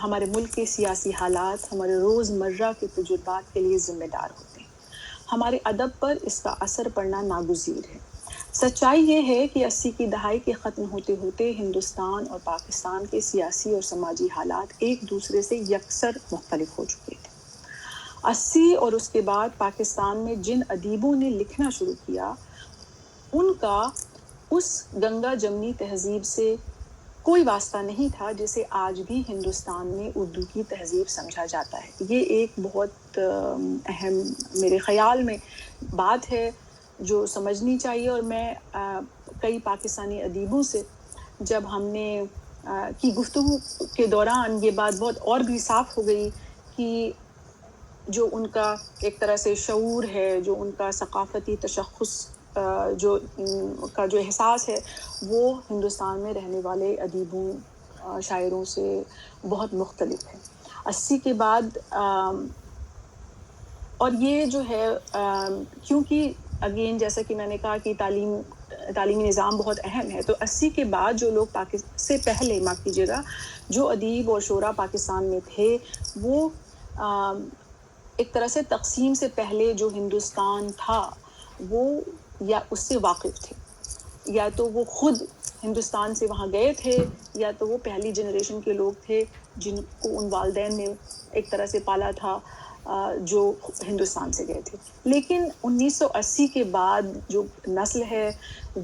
ہمارے ملک کے سیاسی حالات ہمارے روزمرہ کے تجربات کے لیے ذمہ دار ہوتے ہیں. ہمارے ادب پر اس کا اثر پڑنا ناگزیر ہے. سچائی یہ ہے کہ 80 کی دہائی کے ختم ہوتے ہوتے ہندوستان اور پاکستان کے سیاسی اور سماجی حالات ایک دوسرے سے یکسر مختلف ہو چکے تھے. 80 اور اس کے بعد پاکستان میں جن ادیبوں نے لکھنا شروع کیا ان کا اس گنگا جمنی تہذیب سے کوئی واسطہ نہیں تھا جسے آج بھی ہندوستان میں اردو کی تہذیب سمجھا جاتا ہے. یہ ایک بہت اہم میرے خیال میں بات ہے جو سمجھنی چاہیے. اور میں کئی پاکستانی ادیبوں سے جب ہم نے کی گفتگو کے دوران یہ بات بہت اور بھی صاف ہو گئی کہ جو ان کا ایک طرح سے شعور ہے، جو ان کا ثقافتی تشخص جو احساس ہے وہ ہندوستان میں رہنے والے ادیبوں شاعروں سے بہت مختلف ہے. 80 کے بعد اور یہ جو ہے کیونکہ اگین جیسا کہ میں نے کہا کہ تعلیمی نظام بہت اہم ہے، تو 80 کے بعد جو لوگ سے پہلے معاف کیجیے گا جو ادیب اور شعراء پاکستان میں تھے وہ ایک طرح سے تقسیم سے پہلے جو ہندوستان تھا وہ یا اس سے واقف تھے، یا تو وہ خود ہندوستان سے وہاں گئے تھے، یا تو وہ پہلی جنریشن کے لوگ تھے جن کو ان والدین نے ایک طرح سے پالا تھا جو ہندوستان سے گئے تھے. لیکن 1980 کے بعد جو نسل ہے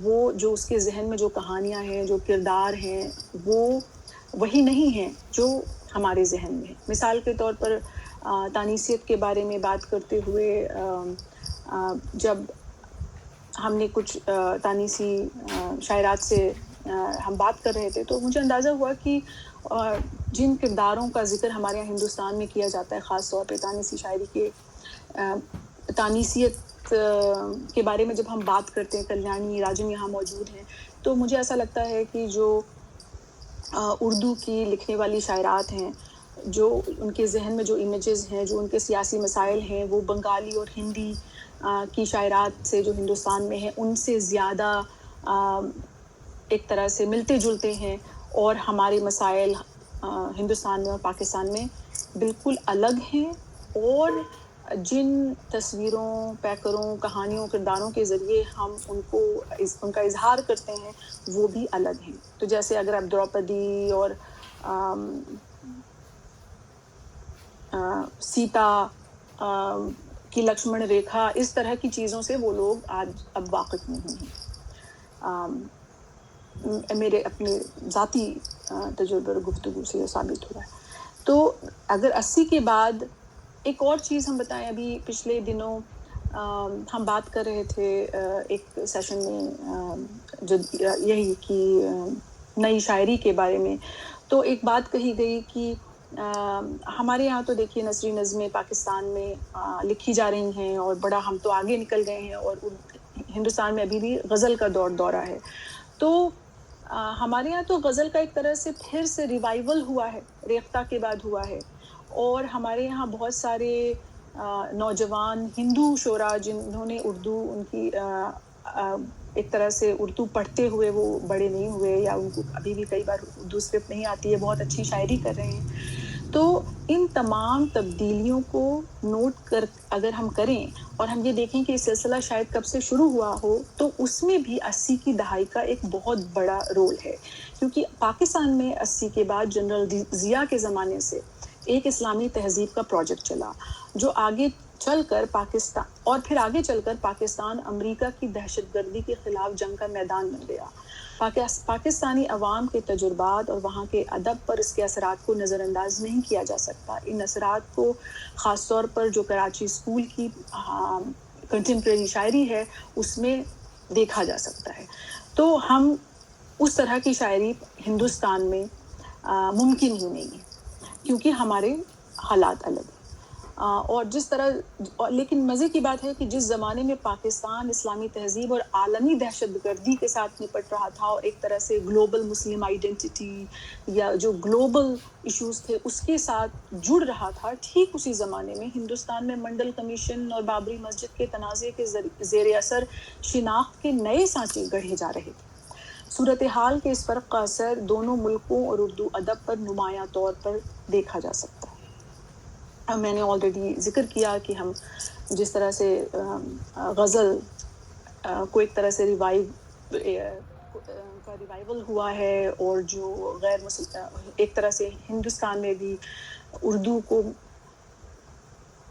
وہ جو اس کے ذہن میں جو کہانیاں ہیں جو کردار ہیں وہ وہی نہیں ہیں جو ہمارے ذہن میں. مثال کے طور پر تانیثیت کے بارے میں بات کرتے ہوئے جب ہم نے کچھ تانیثی شاعرات سے ہم بات کر رہے تھے تو مجھے اندازہ ہوا کہ جن کرداروں کا ذکر ہمارے یہاں ہندوستان میں کیا جاتا ہے خاص طور پہ تانیثی شاعری کے تانیثیت کے بارے میں جب ہم بات کرتے ہیں کلیانی راجن یہاں موجود ہیں تو مجھے ایسا لگتا ہے کہ جو اردو کی لکھنے والی شاعرات ہیں جو ان کے ذہن میں جو امیجز ہیں جو ان کے سیاسی مسائل ہیں وہ بنگالی اور ہندی کی شاعرات سے جو ہندوستان میں ہیں ان سے زیادہ ایک طرح سے ملتے جلتے ہیں اور ہمارے مسائل ہندوستان میں اور پاکستان میں بالکل الگ ہیں اور جن تصویروں پیکروں کہانیوں کرداروں کے ذریعے ہم ان کا اظہار کرتے ہیں وہ بھی الگ ہیں. تو جیسے اگر آپ دروپدی اور سیتا کی لکشمن ریکھا اس طرح کی چیزوں سے وہ لوگ آج اب واقف نہیں ہیں. میرے اپنے ذاتی تجربے اور گفتگو سے یہ ثابت ہوا ہے. تو اگر 80 کے بعد ایک اور چیز ہم بتائیں ابھی پچھلے دنوں ہم بات کر رہے تھے ایک سیشن میں جو یہی کہ نئی شاعری کے بارے میں تو ایک بات کہی گئی کہ ہمارے یہاں تو دیکھیے نثری نظمیں پاکستان میں لکھی جا رہی ہیں اور بڑا ہم تو آگے نکل گئے ہیں اور ہندوستان میں ابھی بھی غزل کا دورہ ہے. تو ہمارے یہاں تو غزل کا ایک طرح سے پھر سے ریوائول ہوا ہے ریختہ کے بعد ہوا ہے اور ہمارے یہاں بہت سارے نوجوان ہندو شعراء جنہوں نے اردو ان کی ایک طرح سے اردو پڑھتے ہوئے وہ بڑے نہیں ہوئے یا ان کو ابھی بھی کئی بار اردو اسکرپٹ نہیں آتی ہے بہت اچھی شاعری کر رہے ہیں. تو ان تمام تبدیلیوں کو نوٹ کر اگر ہم کریں اور ہم یہ دیکھیں کہ یہ سلسلہ شاید کب سے شروع ہوا ہو تو اس میں بھی 80 کی دہائی کا ایک بہت بڑا رول ہے کیونکہ پاکستان میں 80 کے بعد جنرل ضیاء کے زمانے سے ایک اسلامی تہذیب کا پروجیکٹ چلا جو آگے چل کر پاکستان امریکہ کی دہشت گردی کے خلاف جنگ کا میدان بن گیا. پاکستانی عوام کے تجربات اور وہاں کے ادب پر اس کے اثرات کو نظر انداز نہیں کیا جا سکتا. ان اثرات کو خاص طور پر جو کراچی اسکول کی کنٹمپریری شاعری ہے اس میں دیکھا جا سکتا ہے. تو ہم اس طرح کی شاعری ہندوستان میں ممکن ہی نہیں ہے کیونکہ ہمارے حالات الگ ہیں اور جس طرح لیکن مزے کی بات ہے کہ جس زمانے میں پاکستان اسلامی تہذیب اور عالمی دہشت گردی کے ساتھ نپٹ رہا تھا اور ایک طرح سے گلوبل مسلم آئیڈینٹی یا جو گلوبل ایشوز تھے اس کے ساتھ جڑ رہا تھا ٹھیک اسی زمانے میں ہندوستان میں منڈل کمیشن اور بابری مسجد کے تنازع کے زیر اثر شناخت کے نئے سانچے گڑھے جا رہے تھے. صورتحال کے اس فرق کا اثر دونوں ملکوں اور اردو ادب پر نمایاں طور پر دیکھا جا سکتا ہے. میں نے آلریڈی ذکر کیا کہ ہم جس طرح سے غزل کو ایک طرح سے ریوائول ہوا ہے اور جو غیر ایک طرح سے ہندوستان میں بھی اردو کو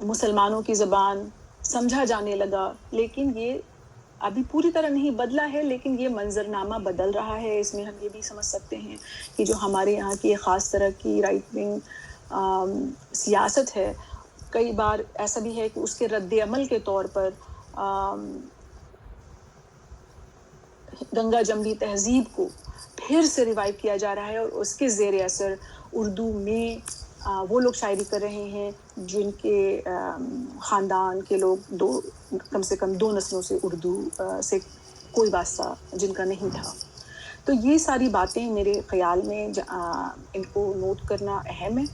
مسلمانوں کی زبان سمجھا جانے لگا لیکن یہ ابھی پوری طرح نہیں بدلا ہے لیکن یہ منظرنامہ بدل رہا ہے. اس میں ہم یہ بھی سمجھ سکتے ہیں کہ جو ہمارے یہاں کی ایک خاص طرح کی رائٹ ونگ سیاست ہے کئی بار ایسا بھی ہے کہ اس کے رد عمل کے طور پر گنگا جمنی تہذیب کو پھر سے ریوائیو کیا جا رہا ہے اور اس کے زیر اثر اردو میں وہ لوگ شاعری کر رہے ہیں جن کے خاندان کے لوگ کم سے کم 2 نسلوں سے اردو سے کوئی واسطہ جن کا نہیں تھا. تو یہ ساری باتیں میرے خیال میں ان کو نوٹ کرنا اہم ہے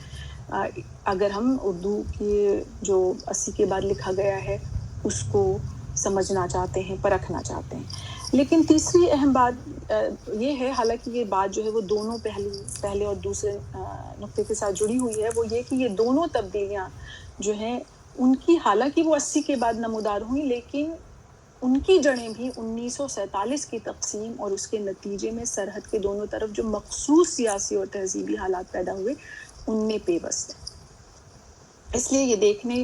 اگر ہم اردو کے جو 80 کے بعد لکھا گیا ہے اس کو سمجھنا چاہتے ہیں پرکھنا چاہتے ہیں. لیکن تیسری اہم بات یہ ہے حالانکہ یہ بات جو ہے وہ دونوں پہلے اور دوسرے نقطے کے ساتھ جڑی ہوئی ہے وہ یہ کہ یہ دونوں تبدیلیاں جو ہیں ان کی حالانکہ وہ 80 کے بعد نمودار ہوئی لیکن ان کی جڑیں بھی 1947 کی تقسیم اور اس کے نتیجے میں سرحد کے دونوں طرف جو مخصوص سیاسی اور تہذیبی حالات پیدا ہوئے ان میں پیوست ہے. اس لیے یہ دیکھنے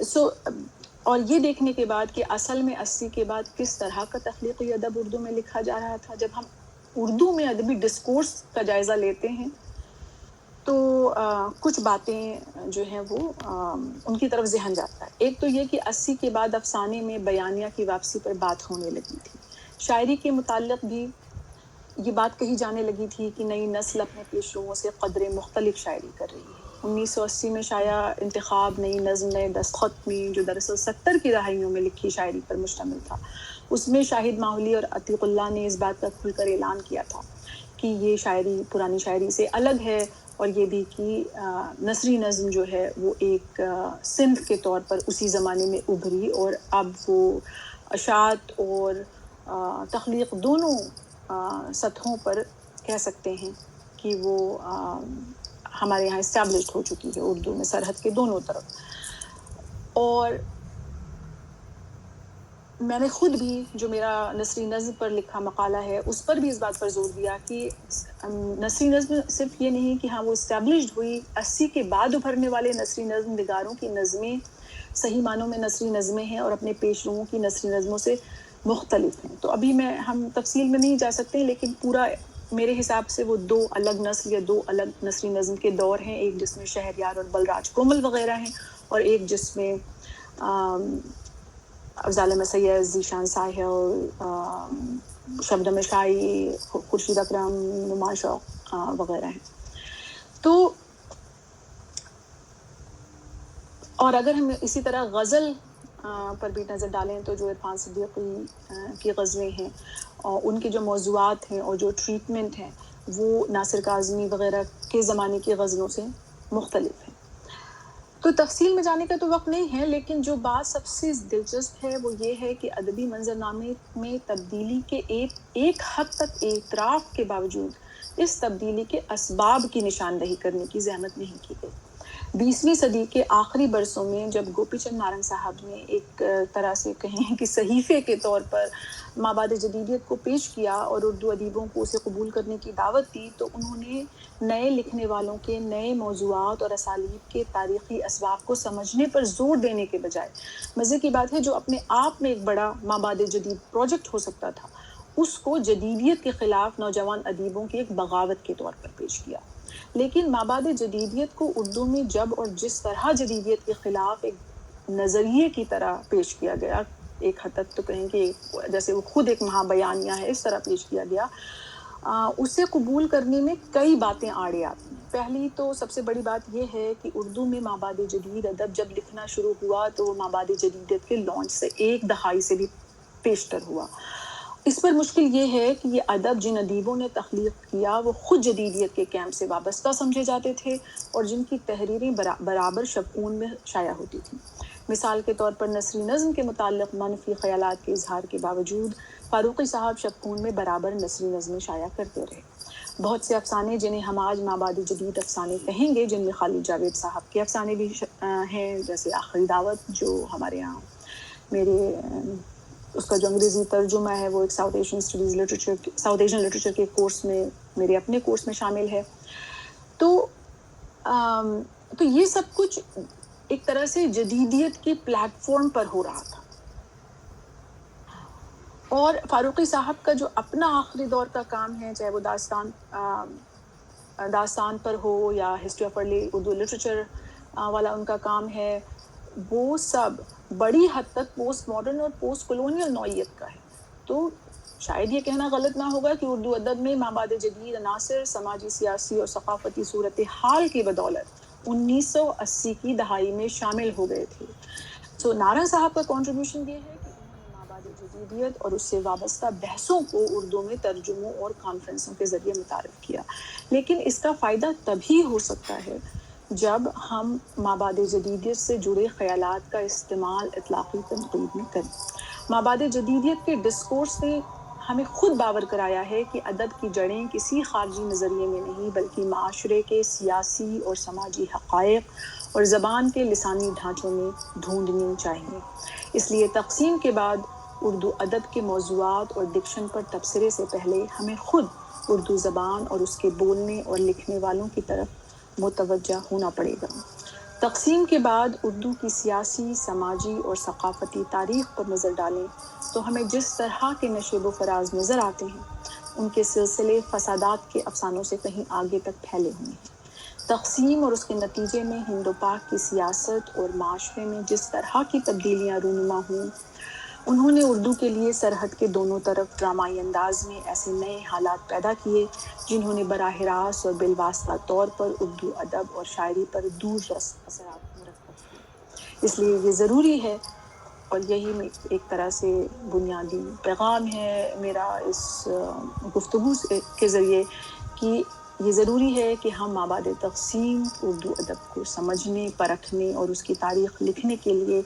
سو اور یہ دیکھنے کے بعد کہ اصل میں 80 کے بعد کس طرح کا تخلیقی ادب اردو میں لکھا جا رہا تھا. جب ہم اردو میں ادبی ڈسکورس کا جائزہ لیتے ہیں تو کچھ باتیں جو ہیں وہ ان کی طرف ذہن جاتا ہے. ایک تو یہ کہ 80 کے بعد افسانے میں بیانیہ کی واپسی پر بات ہونے لگی تھی. شاعری کے متعلق بھی یہ بات کہی جانے لگی تھی کہ نئی نسل اپنے پیشروؤں سے قدرے مختلف شاعری کر رہی ہے. 1980 میں شائع انتخاب نئی نظم نئے دستخط میں جو دراصل 70 کی دہائیوں میں لکھی شاعری پر مشتمل تھا، اس میں شاہد ماحولی اور عتیق اللہ نے اس بات کا کھل کر اعلان کیا تھا کہ یہ شاعری پرانی شاعری سے الگ ہے، اور یہ بھی کہ نثری نظم جو ہے وہ ایک صنف کے طور پر اسی زمانے میں ابھری، اور اب وہ اشاعت اور تخلیق دونوں سطحوں پر کہہ سکتے ہیں کہ وہ ہمارے یہاں اسٹیبلشڈ ہو چکی ہے اردو میں سرحد کے دونوں طرف. اور میں نے خود بھی جو میرا نثری نظم پر لکھا مقالہ ہے اس پر بھی اس بات پر زور دیا کہ نثری نظم صرف یہ نہیں کہ ہاں وہ اسٹیبلشڈ ہوئی، 80 کے بعد ابھرنے والے نثری نظم نگاروں کی نظمیں صحیح معنوں میں نثری نظمیں ہیں اور اپنے پیشروؤں کی نثری نظموں سے مختلف ہیں. تو ابھی ہم تفصیل میں نہیں جا سکتے، لیکن پورا میرے حساب سے وہ دو الگ نسل یا دو الگ نثری نظم کے دور ہیں، ایک جس میں شہریار اور بلراج کومل وغیرہ ہیں، اور ایک جس میں افضال مسیح، ذیشان ساحل، شبنم شاہی، خورشید اکرم، نما شوق وغیرہ ہیں. تو اور اگر ہم اسی طرح غزل پر بھی نظر ڈالیں تو جو عرفان صدیقی کی غزلیں ہیں اور ان کے جو موضوعات ہیں اور جو ٹریٹمنٹ ہیں وہ ناصر کاظمی وغیرہ کے زمانے کی غزلوں سے مختلف ہیں. تو تفصیل میں جانے کا تو وقت نہیں ہے، لیکن جو بات سب سے دلچسپ ہے وہ یہ ہے کہ ادبی منظرنامے میں تبدیلی کے ایک حد تک اعتراف کے باوجود اس تبدیلی کے اسباب کی نشاندہی کرنے کی زحمت نہیں کی گئی. 20ویں صدی کے آخری برسوں میں جب گوپی چند نارنگ صاحب نے ایک طرح سے کہیں کہ صحیفے کے طور پر مابعد جدیدیت کو پیش کیا اور اردو ادیبوں کو اسے قبول کرنے کی دعوت دی، تو انہوں نے نئے لکھنے والوں کے نئے موضوعات اور اسالیب کے تاریخی اسباب کو سمجھنے پر زور دینے کے بجائے، مزے کی بات ہے جو اپنے آپ میں ایک بڑا مابعد جدید پروجیکٹ ہو سکتا تھا، اس کو جدیدیت کے خلاف نوجوان ادیبوں کی ایک بغاوت کے طور پر پیش کیا. لیکن مابعد جدیدیت کو اردو میں جب اور جس طرح جدیدیت کے خلاف ایک نظریے کی طرح پیش کیا گیا، ایک حد تک تو کہیں کہ جیسے وہ خود ایک مہا بیانیہ ہے اس طرح پیش کیا گیا، اسے قبول کرنے میں کئی باتیں آڑے آتی ہیں. پہلی تو سب سے بڑی بات یہ ہے کہ اردو میں مابعد جدید ادب جب لکھنا شروع ہوا تو وہ مابعد جدیدیت کے لانچ سے ایک دہائی سے بھی پیشتر ہوا. اس پر مشکل یہ ہے کہ یہ ادب جن ادیبوں نے تخلیق کیا وہ خود جدیدیت کے کیمپ سے وابستہ سمجھے جاتے تھے اور جن کی تحریریں برابر شبکون میں شائع ہوتی تھیں. مثال کے طور پر نثری نظم کے متعلق منفی خیالات کے اظہار کے باوجود فاروقی صاحب شبکون میں برابر نثری نظمیں شائع کرتے رہے. بہت سے افسانے جنہیں ہم آج مابعد جدید افسانے کہیں گے، جن میں خالد جاوید صاحب کے افسانے بھی ہیں، جیسے آخری دعوت جو ہمارے یہاں میرے اس کا جو انگریزی ترجمہ ہے وہ ایک south Asian studies literature, south Asian literature کے کورس میں، میرے اپنے کورس میں شامل ہے. تو یہ سب کچھ ایک طرح سے جدیدیت کے پلیٹ فارم پر ہو رہا تھا. اور فاروقی صاحب کا جو اپنا آخری دور کا کام ہے، چاہے وہ داستان پر ہو یا history of early Urdu literature والا ان کا کام ہے، وہ سب بڑی حد تک پوسٹ ماڈرن اور پوسٹ کولونیل نوعیت کا ہے. تو شاید یہ کہنا غلط نہ ہوگا کہ اردو ادب میں مابعد جدید عناصر سماجی، سیاسی اور ثقافتی صورتحال کی بدولت 1980 کی دہائی میں شامل ہو گئے تھے. تو نارنگ صاحب کا کنٹریبیوشن یہ ہے کہ انہوں نے مابعد جدیدیت اور اس سے وابستہ بحثوں کو اردو میں ترجموں اور کانفرنسوں کے ذریعے متعارف کیا. لیکن اس کا فائدہ تبھی ہو سکتا ہے جب ہم مابعد جدیدیت سے جڑے خیالات کا استعمال اطلاقی تنقید میں کریں. مابعد جدیدیت کے ڈسکورس نے ہمیں خود باور کرایا ہے کہ ادب کی جڑیں کسی خارجی نظریے میں نہیں بلکہ معاشرے کے سیاسی اور سماجی حقائق اور زبان کے لسانی ڈھانچوں میں ڈھونڈنی چاہیے. اس لیے تقسیم کے بعد اردو ادب کے موضوعات اور ڈکشن پر تبصرے سے پہلے ہمیں خود اردو زبان اور اس کے بولنے اور لکھنے والوں کی طرف متوجہ ہونا پڑے گا. تقسیم کے بعد اردو کی سیاسی، سماجی اور ثقافتی تاریخ پر نظر ڈالیں تو ہمیں جس طرح کے نشیب و فراز نظر آتے ہیں ان کے سلسلے فسادات کے افسانوں سے کہیں آگے تک پھیلے ہوئے ہیں۔ تقسیم اور اس کے نتیجے میں ہند و پاک کی سیاست اور معاشرے میں جس طرح کی تبدیلیاں رونما ہوں، انہوں نے اردو کے لیے سرحد کے دونوں طرف ڈرامائی انداز میں ایسے نئے حالات پیدا کیے جنہوں نے براہ راست اور بالواسطہ طور پر اردو ادب اور شاعری پر دور رس اثرات مرتب کیے۔ اس لیے یہ ضروری ہے، اور یہی ایک طرح سے بنیادی پیغام ہے میرا اس گفتگو کے ذریعے، کہ یہ ضروری ہے کہ ہم مابعد تقسیم اردو ادب کو سمجھنے، پرکھنے اور اس کی تاریخ لکھنے کے لیے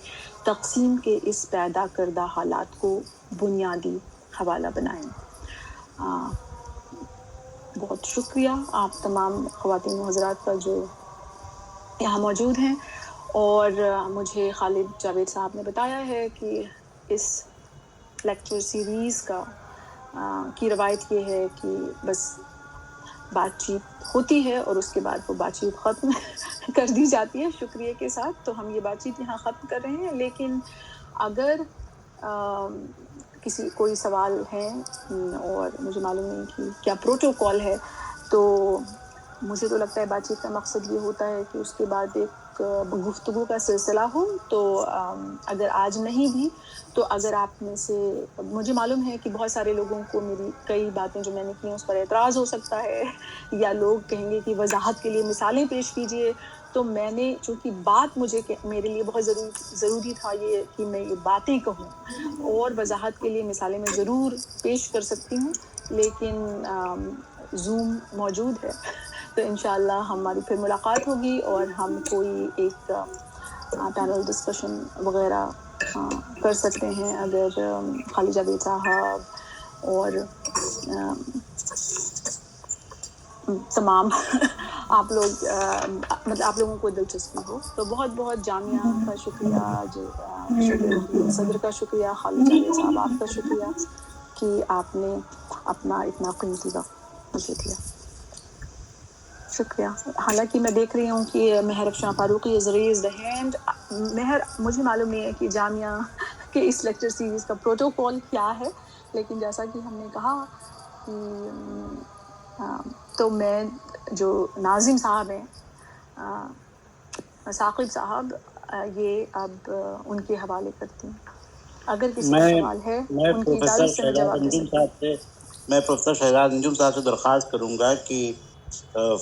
تقسیم کے اس پیدا کردہ حالات کو بنیادی حوالہ بنائیں۔ بہت شکریہ آپ تمام خواتین و حضرات کا جو یہاں موجود ہیں، اور مجھے خالد جاوید صاحب نے بتایا ہے کہ اس لیکچر سیریز کی روایت یہ ہے کہ بس بات چیت ہوتی ہے اور اس کے بعد وہ بات چیت ختم کر دی جاتی ہے شکریہ کے ساتھ۔ تو ہم یہ بات چیت یہاں ختم کر رہے ہیں، لیکن اگر کوئی سوال ہے، اور مجھے معلوم نہیں کہ کیا پروٹوکول ہے، تو مجھے تو لگتا ہے بات چیت کا مقصد یہ ہوتا ہے کہ اس کے بعد ایک گفتگو کا سلسلہ ہو۔ تو اگر آج نہیں بھی تو اگر آپ میں سے، مجھے معلوم ہے کہ بہت سارے لوگوں کو میری کئی باتیں جو میں نے کی اس پر اعتراض ہو سکتا ہے، یا لوگ کہیں گے کہ وضاحت کے لیے مثالیں پیش کیجیے، تو میں نے چونکہ بات میرے لیے بہت ضروری تھا یہ کہ میں یہ باتیں کہوں، اور وضاحت کے لیے مثالیں میں ضرور پیش کر سکتی ہوں، لیکن زوم موجود ہے، تو انشاءاللہ ہماری پھر ملاقات ہوگی اور ہم کوئی ایک پینل ڈسکشن وغیرہ کر سکتے ہیں، اگر خالد جاوید صاحب اور تمام آپ لوگ مطلب آپ لوگوں کو دلچسپی ہو تو۔ بہت بہت جامعہ کا شکریہ، صدر کا شکریہ، خالد جاوید صاحب آپ کا شکریہ کہ آپ نے اپنا اتنا قیمتی وقت مجھے دیا، شکریہ۔ حالانکہ میں دیکھ رہی ہوں کہ مہر افشاں فاروقی از ریزڈ ہینڈ۔ مہر، مجھے معلوم نہیں ہے کہ جامعہ کے اس لیکچر سیریز کا پروٹوکول کیا ہے، لیکن جیسا کہ ہم نے کہا کہ تو میں جو ناظم صاحب ہیں، ثاقب صاحب، یہ اب ان کے حوالے کرتی ہوں۔ اگر کسی کا سوال ہے ان کی اجازت سے میں جواب دے سکتی ہوں۔ میں پروفیسر شہزاد انجم صاحب سے درخواست کروں گا کہ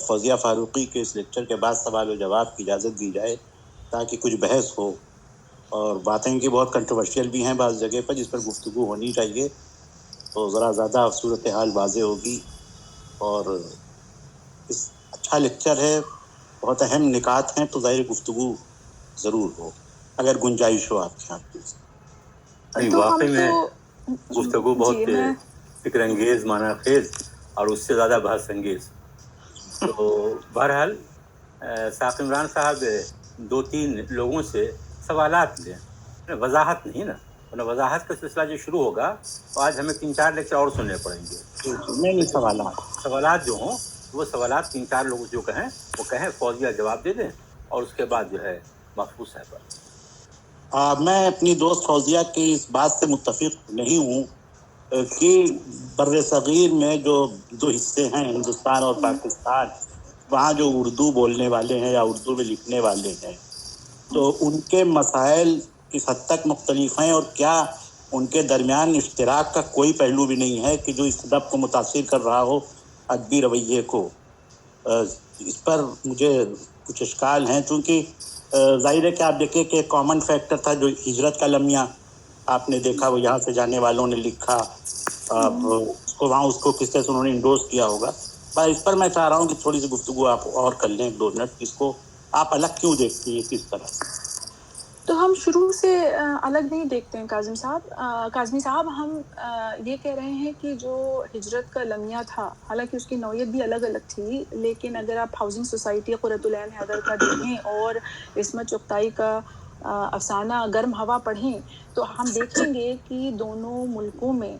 فوزیہ فاروقی کے اس لیکچر کے بعد سوال و جواب کی اجازت دی جائے، تاکہ کچھ بحث ہو، اور باتیں کی بہت کنٹروورشیل بھی ہیں بعض جگہ پر، جس پر گفتگو ہونی چاہیے، تو ذرا زیادہ صورتحال واضح ہوگی۔ اور اس اچھا لیکچر ہے، بہت اہم نکات ہیں، تو ظاہر گفتگو ضرور ہو اگر گنجائش ہو آپ کے ہاتھ سے۔ نہیں، واقعی میں گفتگو بہت فکر انگیز، معنی خیز، اور اس سے زیادہ بحث انگیز۔ تو بہرحال ثاقب عمران صاحب 2-3 لوگوں سے سوالات لیں، وضاحت نہیں نا، ورنہ وضاحت کا سلسلہ جو شروع ہوگا تو آج ہمیں 3-4 لیکچر اور سننے پڑیں گے۔ نہیں، سوالات جو ہوں وہ سوالات 3-4 لوگ جو کہیں وہ کہیں، فوزیہ جواب دے دیں، اور اس کے بعد جو ہے محفوظ صاحب۔ میں اپنی دوست فوزیہ کی اس بات سے متفق نہیں ہوں کہ بر صغیر میں جو 2 حصے ہیں، ہندوستان اور پاکستان، وہاں جو اردو بولنے والے ہیں یا اردو میں لکھنے والے ہیں، تو ان کے مسائل کس حد تک مختلف ہیں، اور کیا ان کے درمیان اشتراک کا کوئی پہلو بھی نہیں ہے کہ جو اس ادب کو متاثر کر رہا ہو، ادبی رویے کو۔ اس پر مجھے کچھ اشکال ہیں، چونکہ ظاہر ہے کہ آپ دیکھیں کہ کامن فیکٹر تھا جو ہجرت کا لمحہ آپ نے دیکھا، وہ یہاں سے جانے والوں نے لکھا، اس کو کس طرح سے انہوں نے انڈورس کیا ہوگا۔ بس اس پر میں چاہ رہا ہوں کہ تھوڑی سی گفتگو آپ اور کر لیں 2 منٹ، اس کو آپ الگ کیوں دیکھتی ہیں، کس طرح؟ تو ہم شروع سے الگ نہیں دیکھتے ہیں کاظمی صاحب، ہم یہ کہہ رہے ہیں کہ جو ہجرت کا لمحہ تھا، حالانکہ اس کی نوعیت بھی الگ الگ تھی، لیکن اگر آپ ہاؤسنگ سوسائٹی قرۃ العین حیدر کا دیکھیں اور عصمت چغتائی کا افسانہ گرم ہوا پڑھیں، تو ہم دیکھیں گے کہ دونوں ملکوں میں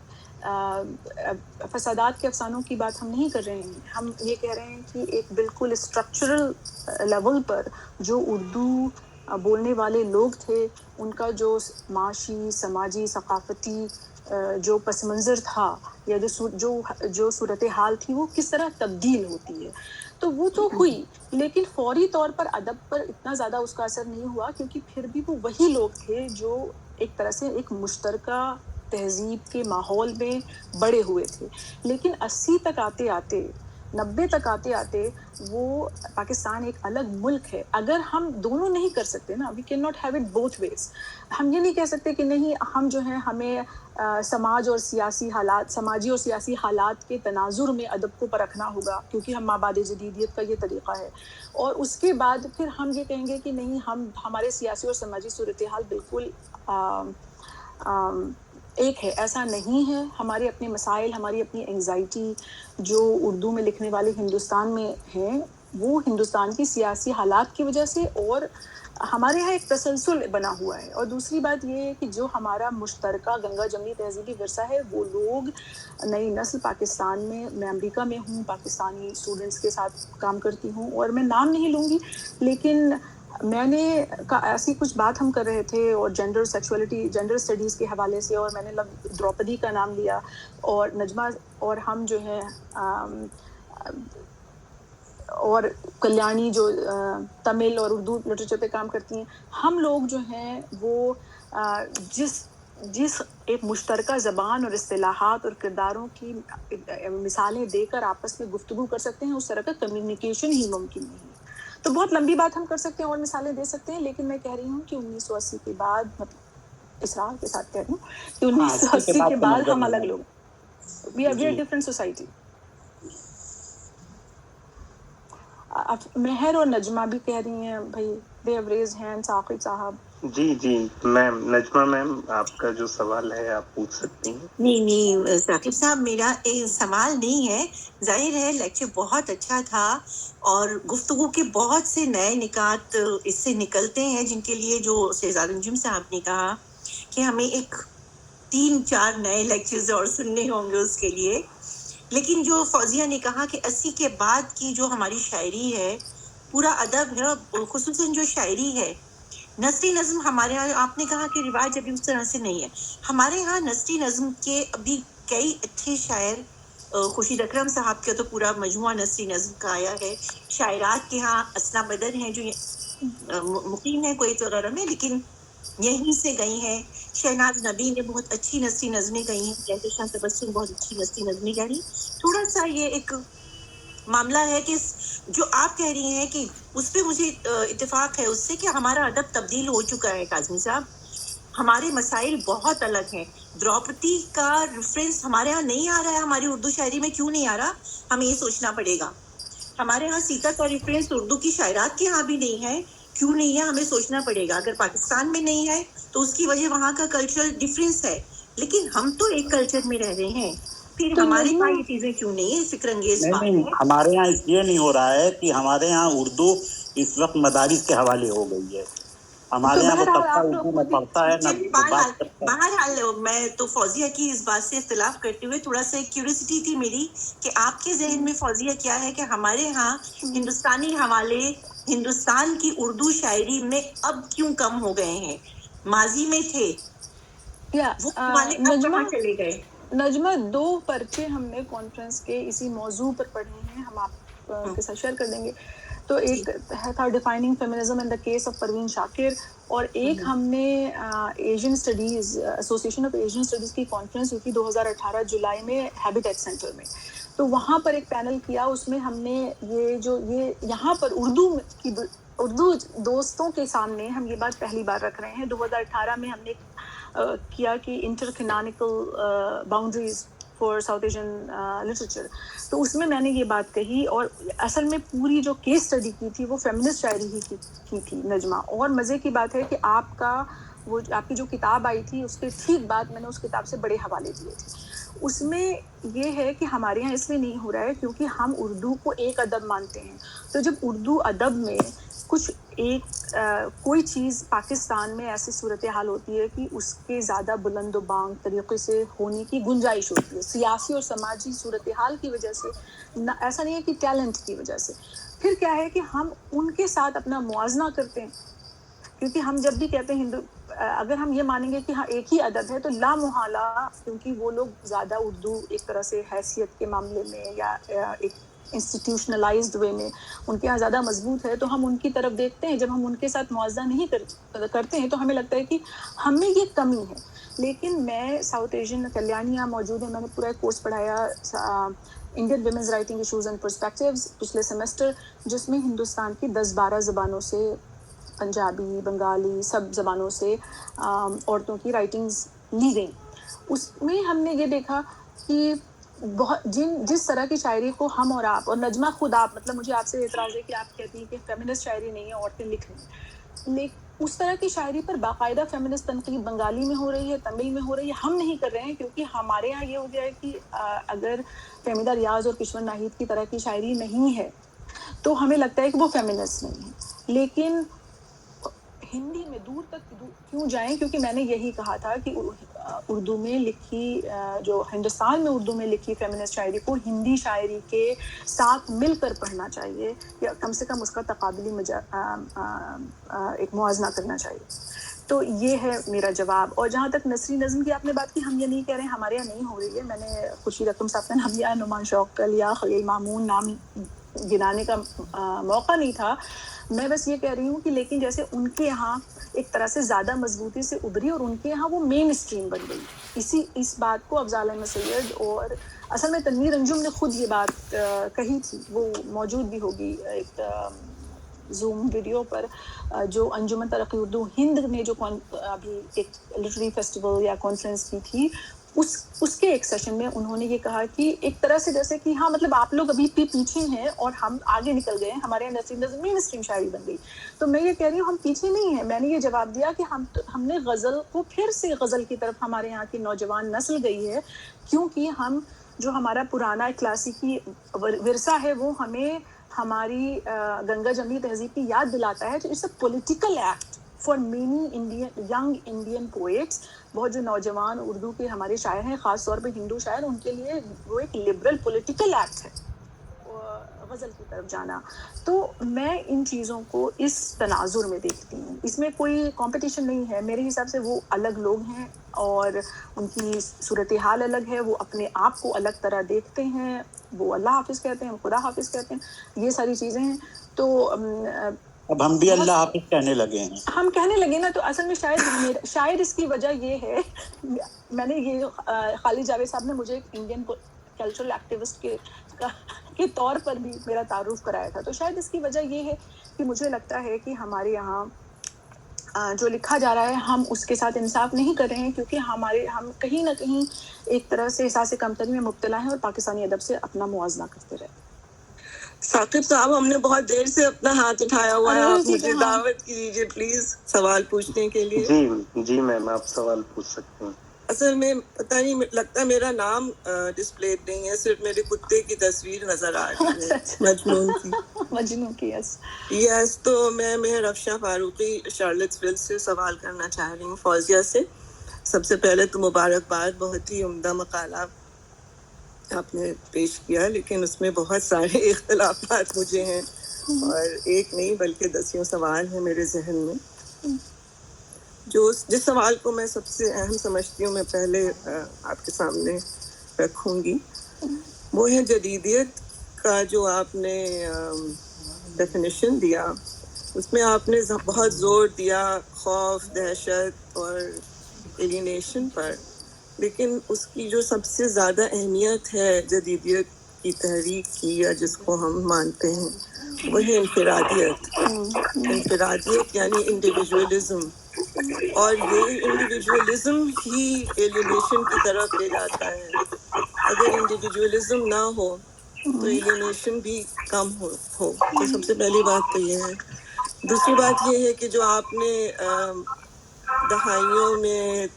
فسادات کے افسانوں کی بات ہم نہیں کر رہے ہیں. ہم یہ کہہ رہے ہیں کہ ایک بالکل اسٹرکچرل لیول پر جو اردو بولنے والے لوگ تھے ان کا جو معاشی سماجی ثقافتی جو پس منظر تھا یا جو صورتحال تھی وہ کس طرح تبدیل ہوتی ہے تو وہ تو ہوئی, لیکن فوری طور پر ادب پر اتنا زیادہ اس کا اثر نہیں ہوا کیونکہ پھر بھی وہ وہی لوگ تھے جو ایک طرح سے ایک مشترکہ تہذیب کے ماحول میں بڑے ہوئے تھے. لیکن 80 تک آتے آتے 90 تک آتے آتے وہ پاکستان ایک الگ ملک ہے. اگر ہم دونوں نہیں کر سکتے نا, we can not have it both ways. ہم یہ نہیں کہہ سکتے کہ نہیں ہم جو ہیں ہمیں سماجی اور سیاسی حالات کے تناظر میں ادب کو پرکھنا ہوگا کیونکہ ہم مابعد جدیدیت کا یہ طریقہ ہے, اور اس کے بعد پھر ہم یہ کہیں گے کہ نہیں ہمارے سیاسی اور سماجی صورتحال بالکل ایک ہے. ایسا نہیں ہے. ہمارے اپنے مسائل, ہماری اپنی انگزائٹی جو اردو میں لکھنے والے ہندوستان میں ہیں وہ ہندوستان کی سیاسی حالات کی وجہ سے اور ہمارے یہاں ایک تسلسل بنا ہوا ہے. اور دوسری بات یہ ہے کہ جو ہمارا مشترکہ گنگا جمنی تہذیبی ورثہ ہے وہ لوگ نئی نسل پاکستان میں امریکہ میں ہوں, پاکستانی اسٹوڈنٹس کے ساتھ کام کرتی ہوں اور میں نام نہیں لوں گی, لیکن میں نے ایسی کچھ بات ہم کر رہے تھے اور جینڈر اسٹڈیز کے حوالے سے, اور میں نے دروپدی کا نام لیا اور نجمہ اور ہم جو ہیں اور کلیانی جو تمل اور اردو لٹریچر پہ کام کرتی ہیں, ہم لوگ جو ہیں وہ جس ایک مشترکہ زبان اور اصطلاحات اور کرداروں کی مثالیں دے کر آپس میں گفتگو کر سکتے ہیں اس طرح کا کمیونیکیشن ہی ممکن نہیں. تو بہت لمبی بات ہم کر سکتے ہیں اور مثالیں دے سکتے ہیں, لیکن میں کہہ رہی ہوں کہ 1980 کے بعد, مطلب اصرار کے ساتھ کہہ رہی ہوں کہ 1980 کے بعد ہم الگ لوگ, وی آر ڈفرنٹ سوسائٹی. مہر اور نجمہ بھی کہہ رہی ہیں بھائی, they have raised hand. Saqib صاحب. جی میم, نجمہ میم آپ کا جو سوال ہے آپ پوچھ سکتی ہیں. نہیں ثاقب صاحب, میرا سوال نہیں ہے. ظاہر ہے لیکچر بہت اچھا تھا اور گفتگو کے بہت سے نئے نکات اس سے نکلتے ہیں جن کے لیے جو شہزاد انجم صاحب نے کہا کہ ہمیں ایک 3-4 نئے لیکچرز اور سننے ہوں گے اس کے لیے. لیکن جو فوزیہ نے کہا کہ 80 کے بعد کی جو ہماری شاعری ہے, پورا ادب ہے, خصوصاً جو شاعری ہے, نثری نظم ہمارے یہاں, آپ نے کہا کہ رواج ابھی اس طرح سے نہیں ہے. ہمارے یہاں نثری نظم کے ابھی کئی اچھے شاعر, خورشید اکرم صاحب کا تو پورا مجموعہ نثری نظم کا آیا ہے. شاعرات کے ہاں اسنا بدر ہیں جو مقیم ہیں کویت وغیرہ میں, لیکن یہیں سے گئی ہیں. شہناز نبی نے بہت اچھی نثری نظمیں گئی ہیں, جیسے شاہ تبسم بہت اچھی نثری نظمیں گئی. تھوڑا سا یہ ایک معاملہ ہے کہ جو آپ کہہ رہی ہیں کہ اس پہ مجھے اتفاق ہے اس سے کہ ہمارا ادب تبدیل ہو چکا ہے. کاظمی صاحب, ہمارے مسائل بہت الگ ہیں. دروپدی کا ریفرنس ہمارے ہاں نہیں آ رہا ہے, ہماری اردو شاعری میں کیوں نہیں آ رہا, ہمیں یہ سوچنا پڑے گا. ہمارے ہاں سیتا کا ریفرنس اردو کی شاعرات کے ہاں بھی نہیں ہے, کیوں نہیں ہے, ہمیں سوچنا پڑے گا. اگر پاکستان میں نہیں ہے تو اس کی وجہ وہاں کا کلچرل ڈفرینس ہے, لیکن ہم تو ایک کلچر میں رہ رہے ہیں. پھر ہمارے یہاں یہ چیزیں کیوں نہیں ہے, فکر انگیز بات نہیں, ہے. ہمارے یہاں اس لیے نہیں ہو رہا ہے کہ ہمارے یہاں اردو اس وقت مدارس کے حوالے ہو گئی ہے. ہمارے یہاں وہ طبقہ اردو نہ پڑھتا ہے نہ بات کرتا ہے. بہرحال میں تو فوزیہ کی اس بات سے اختلاف کرتے ہوئے تھوڑا سا کیوریسٹی تھی میری کہ آپ کے ذہن میں فوزیہ کیا ہے کہ ہمارے ہاں ہندوستانی حوالے ہندوستان کی اردو شاعری میں اب کیوں کم ہو گئے ہیں, ماضی میں تھے وہ حوالے اب کہاں چلے گئے. نجمہ 2 پرچے ہم نے کانفرنس کے اسی موضوع پر پڑھے ہیں, ہم آپ کے ساتھ شیئر کر دیں گے. تو ایک تھا defining feminism in the case of Parveen Shakir, اور ایک ہم نے Asian studies association of Asian studies کی کانفرنس ہوئی تھی 2018 جولائی میں ہیبیٹیٹ سینٹر میں. تو وہاں پر ایک پینل کیا, اس میں ہم نے یہ یہاں پر اردو دوستوں کے سامنے ہم یہ بات پہلی بار رکھ رہے ہیں. 2018 میں ہم نے کیا کہ intercanonical boundaries for South Asian literature. تو اس میں نے یہ بات کہی, اور اصل میں پوری جو کیس اسٹڈی کی تھی وہ فیمنسٹ شاعری ہی کی تھی نجمہ. اور مزے کی بات ہے کہ آپ کا وہ آپ کی جو کتاب آئی تھی اس کے ٹھیک بعد میں نے اس کتاب سے بڑے حوالے دیے تھے. اس میں یہ ہے کہ ہمارے یہاں اس لیے نہیں ہو رہا ہے کیونکہ ہم اردو کو ایک ادب مانتے ہیں. تو جب اردو ادب میں کچھ کوئی چیز پاکستان میں ایسی صورتحال ہوتی ہے کہ اس کے زیادہ بلند و بانگ طریقے سے ہونے کی گنجائش ہوتی ہے سیاسی اور سماجی صورتحال کی وجہ سے, ایسا نہیں ہے کہ ٹیلنٹ کی وجہ سے, پھر کیا ہے کہ ہم ان کے ساتھ اپنا موازنہ کرتے ہیں. کیونکہ ہم جب بھی کہتے ہیں اگر ہم یہ مانیں گے کہ ہاں ایک ہی ادب ہے تو لا محالہ کیونکہ وہ لوگ زیادہ اردو ایک طرح سے حیثیت کے معاملے میں یا ایک انسٹیٹیوشنلائزڈ وے میں ان کے یہاں زیادہ مضبوط ہے تو ہم ان کی طرف دیکھتے ہیں. جب ہم ان کے ساتھ موازنہ نہیں کرتے ہیں تو ہمیں لگتا ہے کہ ہم میں یہ کمی ہے. لیکن میں ساؤتھ ایشین کلیانی یہاں موجود ہے, میں نے پورا ایک کورس پڑھایا Indian women's writing issues and perspectives پچھلے سیمسٹر, جس میں ہندوستان کی 10-12 زبانوں سے, پنجابی, بنگالی, سب زبانوں سے عورتوں کی رائٹنگز لی گئیں. اس میں ہم نے یہ دیکھا کہ جس طرح کی شاعری کو ہم اور آپ اور نجمہ خود آپ, مطلب مجھے آپ سے اعتراض ہے کہ آپ کہتی ہیں کہ فیمنسٹ شاعری نہیں ہے, عورتیں لکھ رہی ہیں, لیکن اس طرح کی شاعری پر باقاعدہ فیمنسٹ تنقید بنگالی میں ہو رہی ہے, تمل میں ہو رہی ہے. ہم نہیں کر رہے ہیں کیونکہ ہمارے یہاں یہ ہو گیا ہے کہ اگر فہمیدہ ریاض اور کشور ناہید کی طرح کی شاعری نہیں ہے تو ہمیں لگتا ہے کہ وہ فیمنسٹ نہیں ہے. لیکن ہندی میں دور تک کیوں جائیں, کیونکہ میں نے یہی کہا تھا کہ اردو میں لکھی, جو ہندوستان میں اردو میں لکھی فیمنسٹ شاعری کو ہندی شاعری کے ساتھ مل کر پڑھنا چاہیے, یا کم سے کم اس کا تقابلی ایک موازنہ کرنا چاہیے. تو یہ ہے میرا جواب. اور جہاں تک نثری نظم کی آپ نے بات کی, ہم یہ نہیں کہہ رہے ہیں ہمارے یہاں نہیں ہو رہی ہے. میں نے خوشی رقم صاحب کا نام لیا, نعمان شوقت لیا, خلیل مامون, نام گنانے کا موقع نہیں تھا. میں بس یہ کہہ رہی ہوں کہ لیکن جیسے ان کے یہاں ایک طرح سے زیادہ مضبوطی سے ابھری اور ان کے یہاں وہ مین اسٹریم بن گئی. اس بات کو افضال احمد سید اور اصل میں تنویر انجم نے خود یہ بات کہی تھی, وہ موجود بھی ہوگی ایک زوم ویڈیو پر, جو انجمن ترقی اردو ہند نے جو ابھی ایک لٹری فیسٹیول یا کانفرنس کی تھی, اس کے ایک سیشن میں انہوں نے یہ کہا کہ ایک طرح سے جیسے کہ ہاں مطلب آپ لوگ ابھی بھی پیچھے ہیں اور ہم آگے نکل گئے ہیں, ہمارے یہاں نثری نظم مین اسٹریم شاعری بن گئی. تو میں یہ کہہ رہی ہوں ہم پیچھے نہیں ہیں. میں نے یہ جواب دیا کہ ہم نے غزل کو پھر سے غزل کی طرف ہمارے یہاں کی نوجوان نسل گئی ہے, کیونکہ ہم جو ہمارا پرانا کلاسیکی ورثہ ہے وہ ہمیں ہماری گنگا جمنی تہذیب کی یاد دلاتا ہے. تو it's a political act for many young Indian poets. بہت جو نوجوان اردو کے ہمارے شاعر ہیں, خاص طور پہ ہندو شاعر, ان کے لیے وہ ایک لبرل پولیٹیکل ایکٹ ہے غزل کی طرف جانا. تو میں ان چیزوں کو اس تناظر میں دیکھتی ہوں. اس میں کوئی کمپٹیشن نہیں ہے میرے حساب سے. وہ الگ لوگ ہیں اور ان کی صورتحال الگ ہے, وہ اپنے آپ کو الگ طرح دیکھتے ہیں, وہ اللہ حافظ کہتے ہیں, خدا حافظ کہتے ہیں, یہ ساری چیزیں ہیں. تو اب ہم بھی اللہ حافظ کہنے لگے ہیں, ہم کہنے لگے نا. تو اصل میں شاید اس کی وجہ یہ ہے, میں نے یہ خالد جاوید صاحب نے مجھے ایک انڈین کلچرل ایکٹیوسٹ کے طور پر بھی میرا تعارف کرایا تھا. تو شاید اس کی وجہ یہ ہے کہ مجھے لگتا ہے کہ ہمارے یہاں جو لکھا جا رہا ہے ہم اس کے ساتھ انصاف نہیں کر رہے ہیں, کیونکہ ہم کہیں نہ کہیں ایک طرح سے احساس کمتری میں مبتلا ہیں اور پاکستانی ادب سے اپنا موازنہ کرتے رہے. ثاقب صاحب, ہم نے بہت دیر سے اپنا ہاتھ اٹھایا ہوا ہے, آپ مجھے دعوت کیجیے پلیز سوال پوچھنے کے لیے. جی میم, آپ سوال پوچھ سکتے ہیں. اصل میں پتہ نہیں لگتا میرا نام ڈسپلے نہیں ہے, صرف میرے کتے کی تصویر نظر آ رہی ہے, مجنون کی. یس, تو میں مہر افشاں فاروقی شارلٹس ویل سے سوال کرنا چاہ رہی ہوں, فوزیہ سے. سب سے پہلے تو مبارکباد, بہت ہی عمدہ مقالہ آپ نے پیش کیا, لیکن اس میں بہت سارے اختلافات مجھے ہیں, اور ایک نہیں بلکہ 10 سوال ہیں میرے ذہن میں. جس سوال کو میں سب سے اہم سمجھتی ہوں میں پہلے آپ کے سامنے رکھوں گی, وہ ہے جدیدیت کا جو آپ نے ڈیفینیشن دیا. اس میں آپ نے بہت زور دیا خوف, دہشت اور ایلینیشن پر, لیکن اس کی جو سب سے زیادہ اہمیت ہے جدیدیت کی تحریک کی, یا جس کو ہم مانتے ہیں, وہ ہے انفرادیت. انفرادیت یعنی انڈیویجولزم, اور یہ انڈیویجولزم ہی ایلینیشن کی طرف لے جاتا ہے. اگر انڈیویجولزم نہ ہو تو ایلینیشن بھی کم ہو. تو سب سے پہلی بات تو یہ ہے. دوسری بات یہ ہے کہ جو آپ نے دہائیوں میں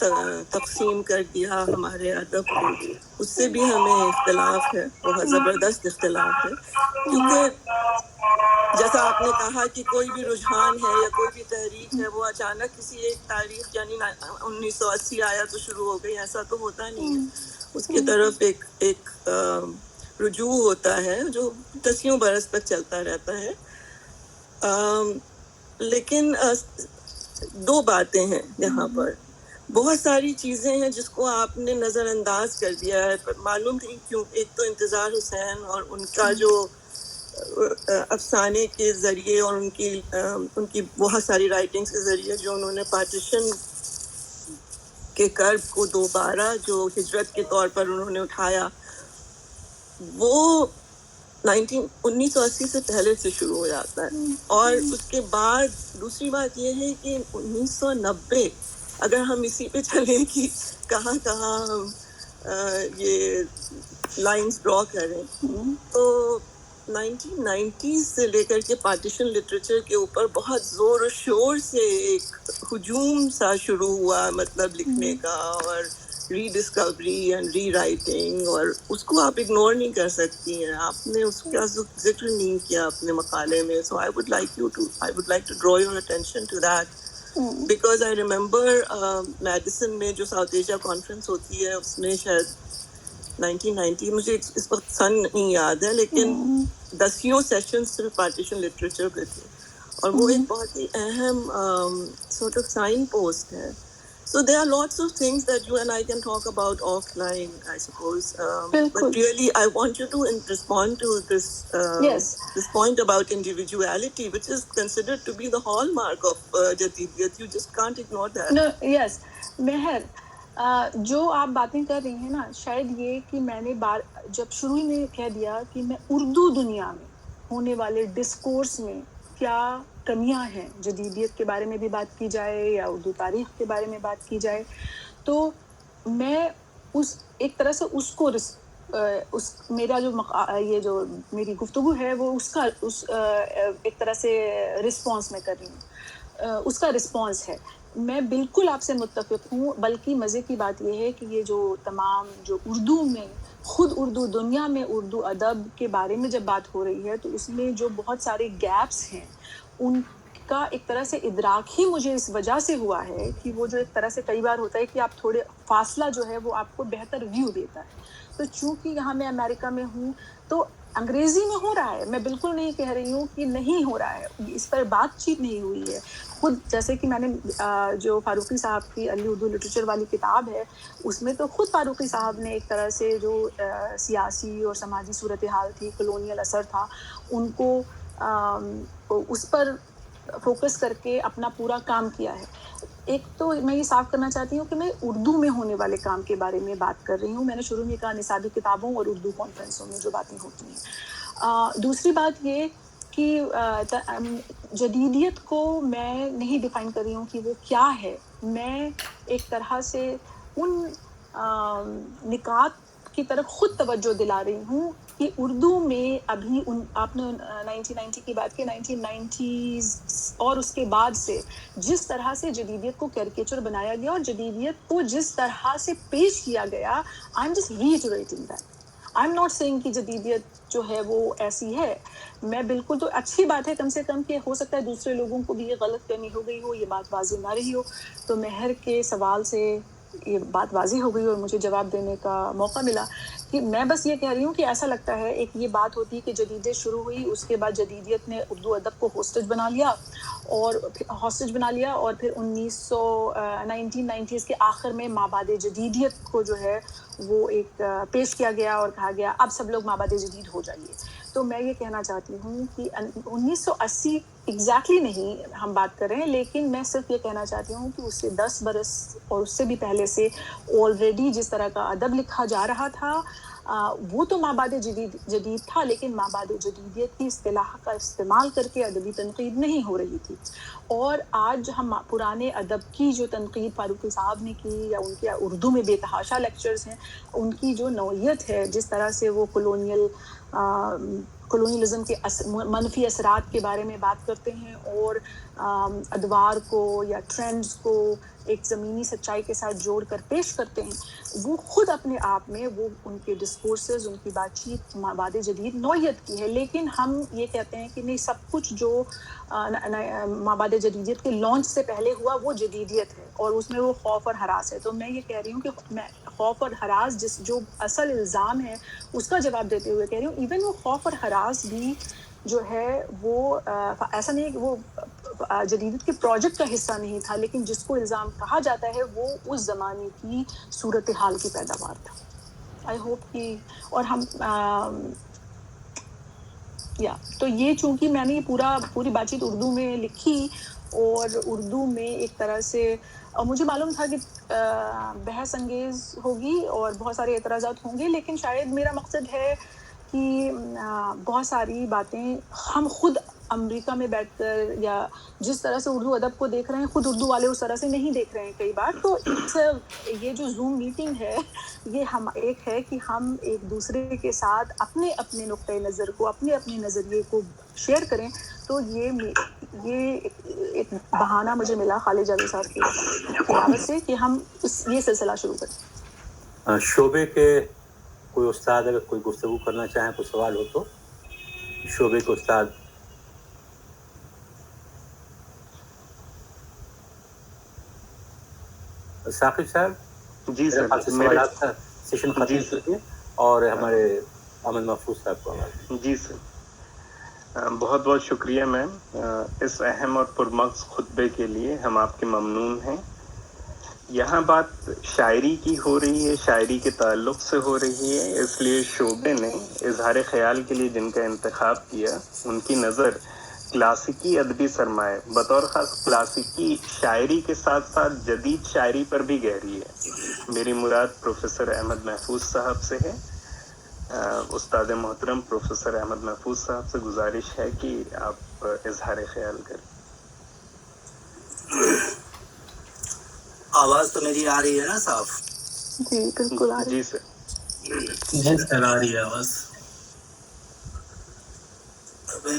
تقسیم کر دیا ہمارے ادب کو، اس سے بھی ہمیں اختلاف ہے، بہت زبردست اختلاف ہے. کیونکہ جیسا آپ نے کہا کہ کوئی بھی رجحان ہے یا کوئی بھی تحریک ہے وہ اچانک کسی ایک تاریخ یعنی 1980 آیا تو شروع ہو گئی، ایسا تو ہوتا نہیں ہے. اس کی طرف ایک رجوع ہوتا ہے جو دسیوں برس تک چلتا رہتا ہے. لیکن دو باتیں ہیں یہاں پر. بہت ساری چیزیں ہیں جس کو آپ نے نظر انداز کر دیا ہے، پر معلوم نہیں کیوں. ایک تو انتظار حسین اور ان کا جو افسانے کے ذریعے اور ان کی بہت ساری رائٹنگز کے ذریعے جو انہوں نے پارٹیشن کے کرب کو دوبارہ جو ہجرت کے طور پر انہوں نے اٹھایا، وہ 1980 سے پہلے سے شروع ہو جاتا ہے. اور اس کے بعد دوسری بات یہ ہے کہ 1990 اگر ہم اسی پہ چلیں کہ کہاں کہاں ہم یہ لائنز ڈرا کریں، تو 1990 سے لے کر کے پارٹیشن لٹریچر کے اوپر بہت زور و شور سے ایک ہجوم سا شروع ہوا، مطلب لکھنے کا اور ری ڈسکوری اینڈ ری رائٹنگ، اور اس کو آپ اگنور نہیں کر سکتی ہیں. آپ نے اس کا ذکر نہیں کیا اپنے مقالے میں. So I would like to draw your attention to that, because I remember Madison میں جو ساؤتھ ایشیا کانفرنس ہوتی ہے اس میں شاید 1990، مجھے اس وقت سن نہیں یاد ہے، لیکن دسیوں سیشنز صرف پارٹیشن لٹریچر پہ تھے، اور وہ ایک بہت ہی اہم سورٹ آف سائن پوسٹ ہے. So there are lots of things that you and I can talk about offline, I suppose. But really, I want you to respond to this this point about individuality, which is considered to be the hallmark of Jadidiyat. You just can't ignore that. No, yes. مہر، جو آپ باتیں کر رہی ہیں نا، شاید یہ کہ میں نے جب شروع میں کہہ دیا کہ میں اردو دنیا میں ہونے والے ڈسکورس میں کیا کمیاں ہیں، جدیدیت کے بارے میں بھی بات کی جائے یا اردو تاریخ کے بارے میں بات کی جائے، تو میں ایک طرح سے اس کو میرا یہ جو میری گفتگو ہے وہ ایک طرح سے رسپانس میں کر رہی ہوں، اس کا رسپانس ہے. میں بالکل آپ سے متفق ہوں، بلکہ مزے کی بات یہ ہے کہ یہ جو تمام جو اردو میں خود اردو دنیا میں اردو ادب کے بارے میں جب بات ہو رہی ہے تو اس میں جو بہت سارے گیپس ہیں ان کا ایک طرح سے ادراک ہی مجھے اس وجہ سے ہوا ہے کہ وہ جو ایک طرح سے کئی بار ہوتا ہے کہ آپ تھوڑے فاصلہ جو ہے وہ آپ کو بہتر ویو دیتا ہے. تو چونکہ یہاں میں امریکہ میں ہوں تو انگریزی میں ہو رہا ہے، میں بالکل نہیں کہہ رہی ہوں کہ نہیں ہو رہا ہے، اس پر بات چیت نہیں ہوئی ہے. خود جیسے کہ میں نے جو فاروقی صاحب کی علی اردو لٹریچر والی کتاب ہے اس میں تو خود فاروقی صاحب نے ایک طرح سے جو سیاسی اور سماجی صورتحال تھی، کلونیل اثر تھا، ان کو اس پر فوکس کر کے اپنا پورا کام کیا ہے. ایک تو میں یہ صاف کرنا چاہتی ہوں کہ میں اردو میں ہونے والے کام کے بارے میں بات کر رہی ہوں. میں نے شروع میں کہا نصابی کتابوں اور اردو کانفرنسوں میں جو باتیں ہوتی ہیں. دوسری بات یہ کہ جدیدیت کو میں نہیں ڈیفائن کر رہی ہوں کہ وہ کیا ہے. میں ایک طرح سے ان نکات کی طرف خود توجہ دلا رہی ہوں کہ اردو میں ابھی آپ نے 1990 کی بات کی، 1990s اور اس کے بعد سے جس طرح سے جدیدیت کو کیریکیچر بنایا گیا اور جدیدیت کو جس طرح سے پیش کیا گیا، I'm just reiterating that. I'm not saying کہ جدیدیت جو ہے وہ ایسی ہے. میں بالکل، تو اچھی بات ہے کم سے کم کہ ہو سکتا ہے دوسرے لوگوں کو بھی یہ غلط فہمی ہو گئی ہو، یہ بات واضح نہ رہی ہو. تو مہر کے سوال سے یہ بات واضح ہو گئی اور مجھے جواب دینے کا موقع ملا کہ میں بس یہ کہہ رہی ہوں کہ ایسا لگتا ہے ایک یہ بات ہوتی ہے کہ جدیدیت شروع ہوئی، اس کے بعد جدیدیت نے اردو ادب کو ہاسٹیج بنا لیا اور پھر 1990s کے آخر میں مابعد جدیدیت کو جو ہے وہ ایک پیش کیا گیا اور کہا گیا اب سب لوگ مابعد جدید ہو جائیے. تو میں یہ کہنا چاہتی ہوں کہ 1980 ایگزیکٹلی نہیں ہم بات کر رہے ہیں، لیکن میں صرف یہ کہنا چاہتی ہوں کہ اس سے 10 برس اور اس سے بھی پہلے سے آلریڈی جس طرح کا ادب لکھا جا رہا تھا وہ تو مابعد جدید تھا، لیکن مابعد جدیدیت کی اصطلاح کا استعمال کر کے ادبی تنقید نہیں ہو رہی تھی. اور آج ہم پرانے ادب کی جو تنقید فاروقی صاحب نے کی یا ان کے اردو میں بے تحاشا لیکچرز ہیں، ان کی جو نوعیت ہے، جس طرح سے وہ کلونیلزم کے منفی اثرات کے بارے میں بات کرتے ہیں اور ادوار کو یا ٹرینڈز کو ایک ضمینی سچائی کے ساتھ جوڑ کر پیش کرتے ہیں، وہ خود اپنے آپ میں وہ ان کے ڈسکورسز، ان کی بات چیت مابعد جدید نوعیت کی ہے. لیکن ہم یہ کہتے ہیں کہ نہیں، سب کچھ جو مابعد جدیدیت کے لانچ سے پہلے ہوا وہ جدیدیت ہے، اور اس میں وہ خوف اور ہراس ہے. تو میں یہ کہہ رہی ہوں کہ میں خوف اور ہراس جو اصل الزام ہے اس کا جواب دیتے ہوئے کہہ رہی ہوں، ایون وہ خوف اور ہراس بھی جو ہے وہ ایسا نہیں ہے کہ وہ جدیدیت کے پروجیکٹ کا حصہ نہیں تھا، لیکن جس کو الزام کہا جاتا ہے وہ اس زمانے کی صورتحال کی پیداوار تھا. آئی ہوپ کہ اور ہم تو یہ چونکہ میں نے یہ پوری بات چیت اردو میں لکھی، اور اردو میں ایک طرح سے مجھے معلوم تھا کہ بحث انگیز ہوگی اور بہت سارے اعتراضات ہوں گے، لیکن شاید میرا مقصد ہے کہ بہت ساری باتیں ہم خود امریکہ میں بیٹھ کر یا جس طرح سے اردو ادب کو دیکھ رہے ہیں، خود اردو والے اس طرح سے نہیں دیکھ رہے ہیں کئی بار. تو یہ جو زوم میٹنگ ہے، یہ ہم ایک ہے کہ ہم ایک دوسرے کے ساتھ اپنے اپنے نقطۂ نظر کو، اپنے اپنے نظریے کو شیئر کریں. تو یہ ایک بہانہ مجھے ملا خالد جاوید صاحب کی دعوت سے کہ ہم یہ سلسلہ شروع کریں. شعبے کے کوئی استاد اگر کوئی گفتگو کرنا چاہیں، کوئی سوال ہو تو شعبے کے استاد. ثاقب صاحب. جی سر، سوالات کا سیشن ختم کیجیے اور ہمارے احمد محفوظ صاحب کو آواز. جی سر، بہت بہت شکریہ میم، اس اہم اور پرمغز خطبے کے لیے ہم آپ کے ممنون ہیں. یہاں بات شاعری کی ہو رہی ہے، شاعری کے تعلق سے ہو رہی ہے، اس لیے شعبے نے اظہار خیال کے لیے جن کا انتخاب کیا ان کی نظر کلاسیکی ادبی سرمایہ بطور خاص کلاسیکی شاعری کے ساتھ ساتھ جدید شاعری پر بھی گہری ہے. میری مراد پروفیسر احمد محفوظ صاحب سے ہے. استاد محترم پروفیسر احمد محفوظ صاحب سے گزارش ہے کہ آپ اظہار خیال کریں. آواز تو میری آ رہی ہے نا صاف؟ جی بالکل آ رہی. جی سر. جی سر آ رہی ہے آواز.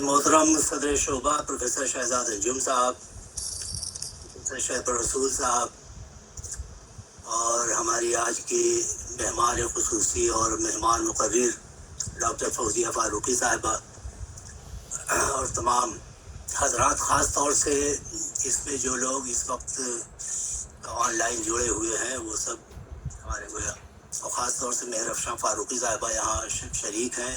محترم صدر شعبہ پروفیسر شہزاد انجم صاحب، پروفیسر شہب الرسول صاحب، اور ہماری آج کی مہمان خصوصی اور مہمان مقرر ڈاکٹر فوزیہ فاروقی صاحبہ، اور تمام حضرات، خاص طور سے اس میں جو لوگ اس وقت آن لائن جڑے ہوئے ہیں وہ سب ہمارے گویا، اور خاص طور سے مہر افشاں فاروقی صاحبہ یہاں شریک ہیں.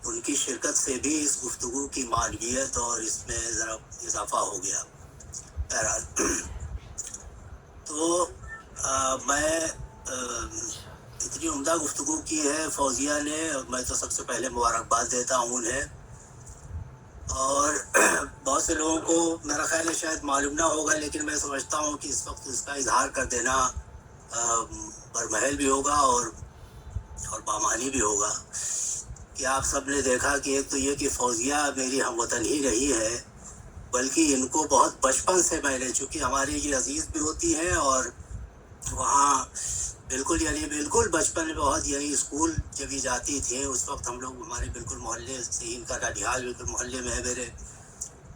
ان کی شرکت سے بھی اس گفتگو کی معنویت اور اس میں ذرا اضافہ ہو گیا. بہرحال تو میں اتنی عمدہ گفتگو کی ہے فوزیہ نے، میں تو سب سے پہلے مبارکباد دیتا ہوں انہیں. اور بہت سے لوگوں کو میرا خیال ہے شاید معلوم نہ ہوگا، لیکن میں سمجھتا ہوں کہ اس وقت اس کا اظہار کر دینا برمحل بھی ہوگا اور بامانی بھی ہوگا. کہ آپ سب نے دیکھا کہ ایک تو یہ کہ فوزیہ میری ہم وطن ہی رہی ہے، بلکہ ان کو بہت بچپن سے میں نے، چونکہ ہماری یہ عزیز بھی ہوتی ہیں اور وہاں بالکل بچپن میں بہت، یعنی اسکول جب یہ جاتی تھیں اس وقت ہم لوگ ہمارے بالکل محلے سے، ان کا ڈاڈیال بالکل محلے میں ہے میرے،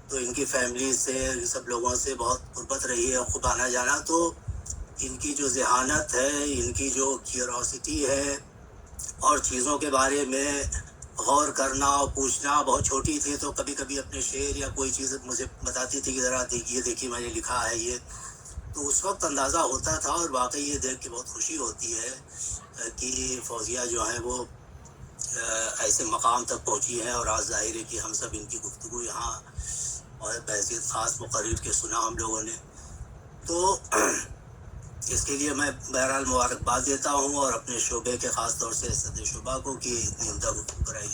تو ان کی فیملی سے، ان سب لوگوں سے بہت قربت رہی ہے، خود آنا جانا. تو ان کی جو ذہانت ہے، ان کی جو کیوروسٹی ہے اور چیزوں کے بارے میں غور کرنا اور پوچھنا، بہت چھوٹی تھی تو کبھی کبھی اپنے شعر یا کوئی چیز مجھے بتاتی تھی کہ ذرا دیکھیے میں نے لکھا ہے یہ، تو اس وقت اندازہ ہوتا تھا. اور واقعی یہ دیکھ کے بہت خوشی ہوتی ہے کہ فوزیہ جو ہیں وہ ایسے مقام تک پہنچی ہیں، اور آج ظاہر ہے کہ ہم سب ان کی گفتگو یہاں اور بحیثیت خاص مقرر کے سنا ہم لوگوں نے. تو اس کے لیے میں بہرحال مبارکباد دیتا ہوں، اور اپنے شعبے کے خاص طور سے صدر شعبہ کو کہ اتنی عمدہ گفتگو کرائی.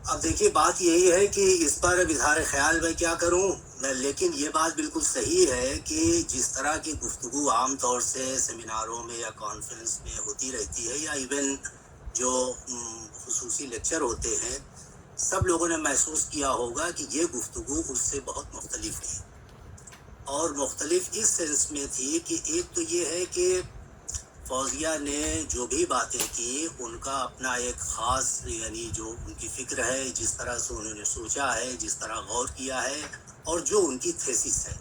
اب دیکھیے بات یہی ہے کہ اس پر اب اظہار خیال میں کیا کروں میں، لیکن یہ بات بالکل صحیح ہے کہ جس طرح کی گفتگو عام طور سے سیمیناروں میں یا کانفرنس میں ہوتی رہتی ہے، یا ایون جو خصوصی لیکچر ہوتے ہیں، سب لوگوں نے محسوس کیا ہوگا کہ یہ گفتگو اس سے بہت مختلف ہے. اور مختلف اس سینس میں تھی کہ ایک تو یہ ہے کہ فوزیہ نے جو بھی باتیں کی ان کا اپنا ایک خاص، یعنی جو ان کی فکر ہے، جس طرح سے انہوں نے سوچا ہے، جس طرح غور کیا ہے، اور جو ان کی تھیسس ہے.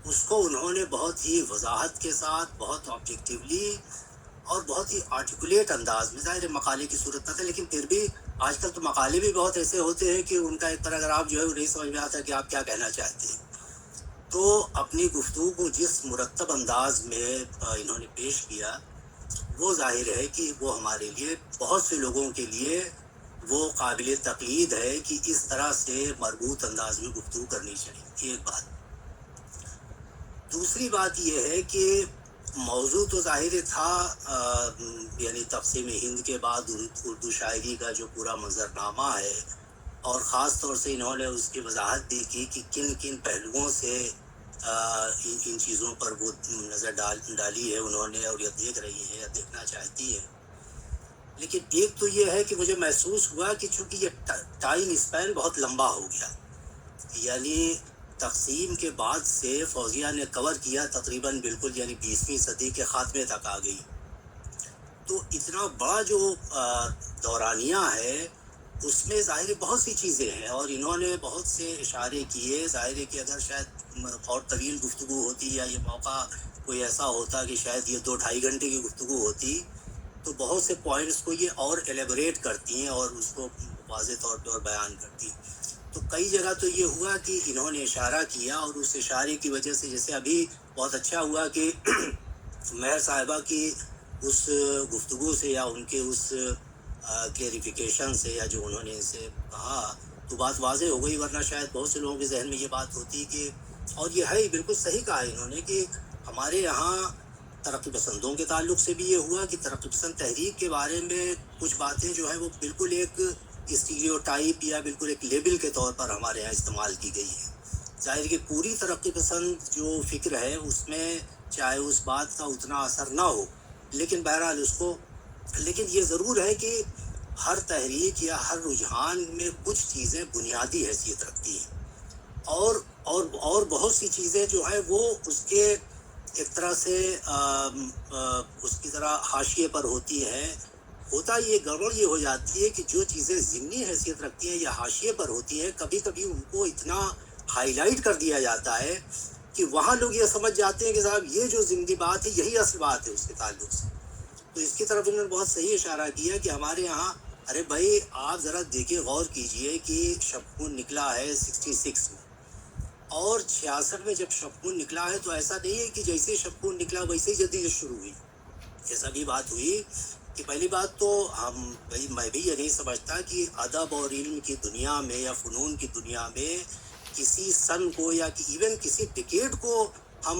اس کو انہوں نے بہت ہی وضاحت کے ساتھ، بہت آبجیکٹیولی اور بہت ہی آرٹیکولیٹ انداز میں، ظاہر مقالے کی صورت میں تھا، لیکن پھر بھی آج کل تو مقالے بھی بہت ایسے ہوتے ہیں کہ ان کا ایک پیراگراف جو ہے وہ نہیں سمجھ میں آتا کہ آپ کیا کہنا چاہتے ہیں. تو اپنی گفتگو کو جس مرتب انداز میں انہوں نے پیش کیا، وہ ظاہر ہے کہ وہ ہمارے لیے، بہت سے لوگوں کے لیے وہ قابل تقلید ہے کہ اس طرح سے مربوط انداز میں گفتگو کرنی چاہیے. ایک بات. دوسری بات یہ ہے کہ موضوع تو ظاہر تھا، یعنی تقسیم ہند کے بعد اردو شاعری کا جو پورا منظرنامہ ہے، اور خاص طور سے انہوں نے اس کی وضاحت بھی کی کہ کن کن پہلوؤں سے ان چیزوں پر وہ نظر ڈالی ہے انہوں نے، اور یہ دیکھ رہی ہے یا دیکھنا چاہتی ہے. لیکن ایک تو یہ ہے کہ مجھے محسوس ہوا کہ چونکہ یہ ٹائم اسپین بہت لمبا ہو گیا، یعنی تقسیم کے بعد سے فوزیہ نے کور کیا تقریباً بالکل، یعنی 20ویں صدی کے خاتمے تک آ گئی. تو اتنا بڑا جو دورانیہ ہے اس میں ظاہر بہت سی چیزیں ہیں، اور انہوں نے بہت سے اشارے کیے. ظاہر ہے کہ اگر شاید اور طویل گفتگو ہوتی یا یہ موقع کوئی ایسا ہوتا کہ شاید یہ 2-2.5 گھنٹے کی گفتگو ہوتی، تو بہت سے پوائنٹس کو یہ اور ایلیبوریٹ کرتی ہیں اور اس کو واضح طور پہ اور بیان کرتی. تو کئی جگہ تو یہ ہوا کہ انہوں نے اشارہ کیا، اور اس اشارے کی وجہ سے، جیسے ابھی بہت اچھا ہوا کہ مہر صاحبہ کی اس گفتگو سے یا ان کے اس کلیریفیکیشن سے، یا جو انہوں نے ان سے کہا، تو بات واضح ہو گئی. ورنہ شاید بہت سے لوگوں کے ذہن میں یہ بات ہوتی کہ، اور یہ ہے بالکل صحیح کہا انہوں نے، کہ ہمارے یہاں ترقی پسندوں کے تعلق سے بھی یہ ہوا کہ ترقی پسند تحریک کے بارے میں کچھ باتیں جو ہیں وہ بالکل ایک اسٹیریوٹائپ یا بالکل ایک لیبل کے طور پر ہمارے یہاں استعمال کی گئی ہے. ظاہر کہ پوری ترقی پسند جو فکر ہے اس میں چاہے اس بات کا اتنا اثر نہ ہو، لیکن بہرحال اس کو، لیکن یہ ضرور ہے کہ ہر تحریک یا ہر رجحان میں کچھ چیزیں بنیادی حیثیت رکھتی ہیں، اور بہت سی چیزیں جو ہے وہ اس کے ایک طرح سے اس کی طرح حاشیے پر ہوتی ہیں. ہوتا یہ گڑبڑ یہ ہو جاتی ہے کہ جو چیزیں ضمنی حیثیت رکھتی ہیں یا حاشیے پر ہوتی ہیں، کبھی کبھی ان کو اتنا ہائی لائٹ کر دیا جاتا ہے کہ وہاں لوگ یہ سمجھ جاتے ہیں کہ صاحب یہ جو ضمنی بات ہے یہی اصل بات ہے اس کے تعلق سے. تو اس کی طرف انہوں نے بہت صحیح اشارہ کیا کہ ہمارے یہاں، ارے بھائی آپ ذرا دیکھیں، غور کیجئے کہ شبخون نکلا ہے 66 میں، اور 66 میں جب شبخون نکلا ہے تو ایسا نہیں ہے کہ جیسے شبخون نکلا ویسے ہی جدید شروع ہوئی. ایسا بھی بات ہوئی کہ پہلی بات تو میں بھی یہ نہیں سمجھتا کہ ادب اور علم کی دنیا میں یا فنون کی دنیا میں کسی سن کو یا ایون کسی ڈیکیڈ کو ہم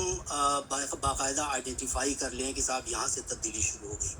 باقاعدہ آئیڈینٹیفائی کر لیں کہ صاحب یہاں سے تبدیلی شروع ہو گئی،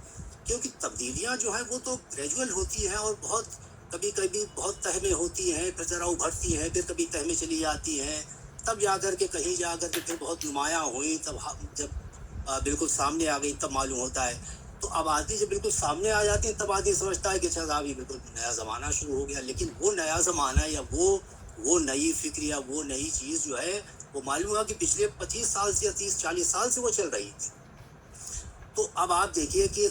کیونکہ تبدیلیاں جو ہیں وہ تو گریجول ہوتی ہیں، اور بہت کبھی کبھی بہت تہ میں ہوتی ہیں، پھر ذرا ابھرتی ہیں، پھر کبھی تہ میں چلی جاتی ہیں، تب جا کر کے کہیں جا کر کے پھر بہت نمایاں ہوئی، تب جب بالکل سامنے آ گئی تب معلوم ہوتا ہے. تو اب آدمی جب بالکل سامنے آ جاتی ہیں تب آدمی سمجھتا ہے کہ اچھا صاحب یہ بالکل نیا زمانہ شروع ہو گیا. لیکن وہ نیا زمانہ یا وہ نئی فکر یا وہ نئی چیز جو ہے وہ معلوم ہوا کہ پچھلے 25 سال سے یا 30-40 سال سے وہ چل رہی تھی. تو اب آپ دیکھیے کہ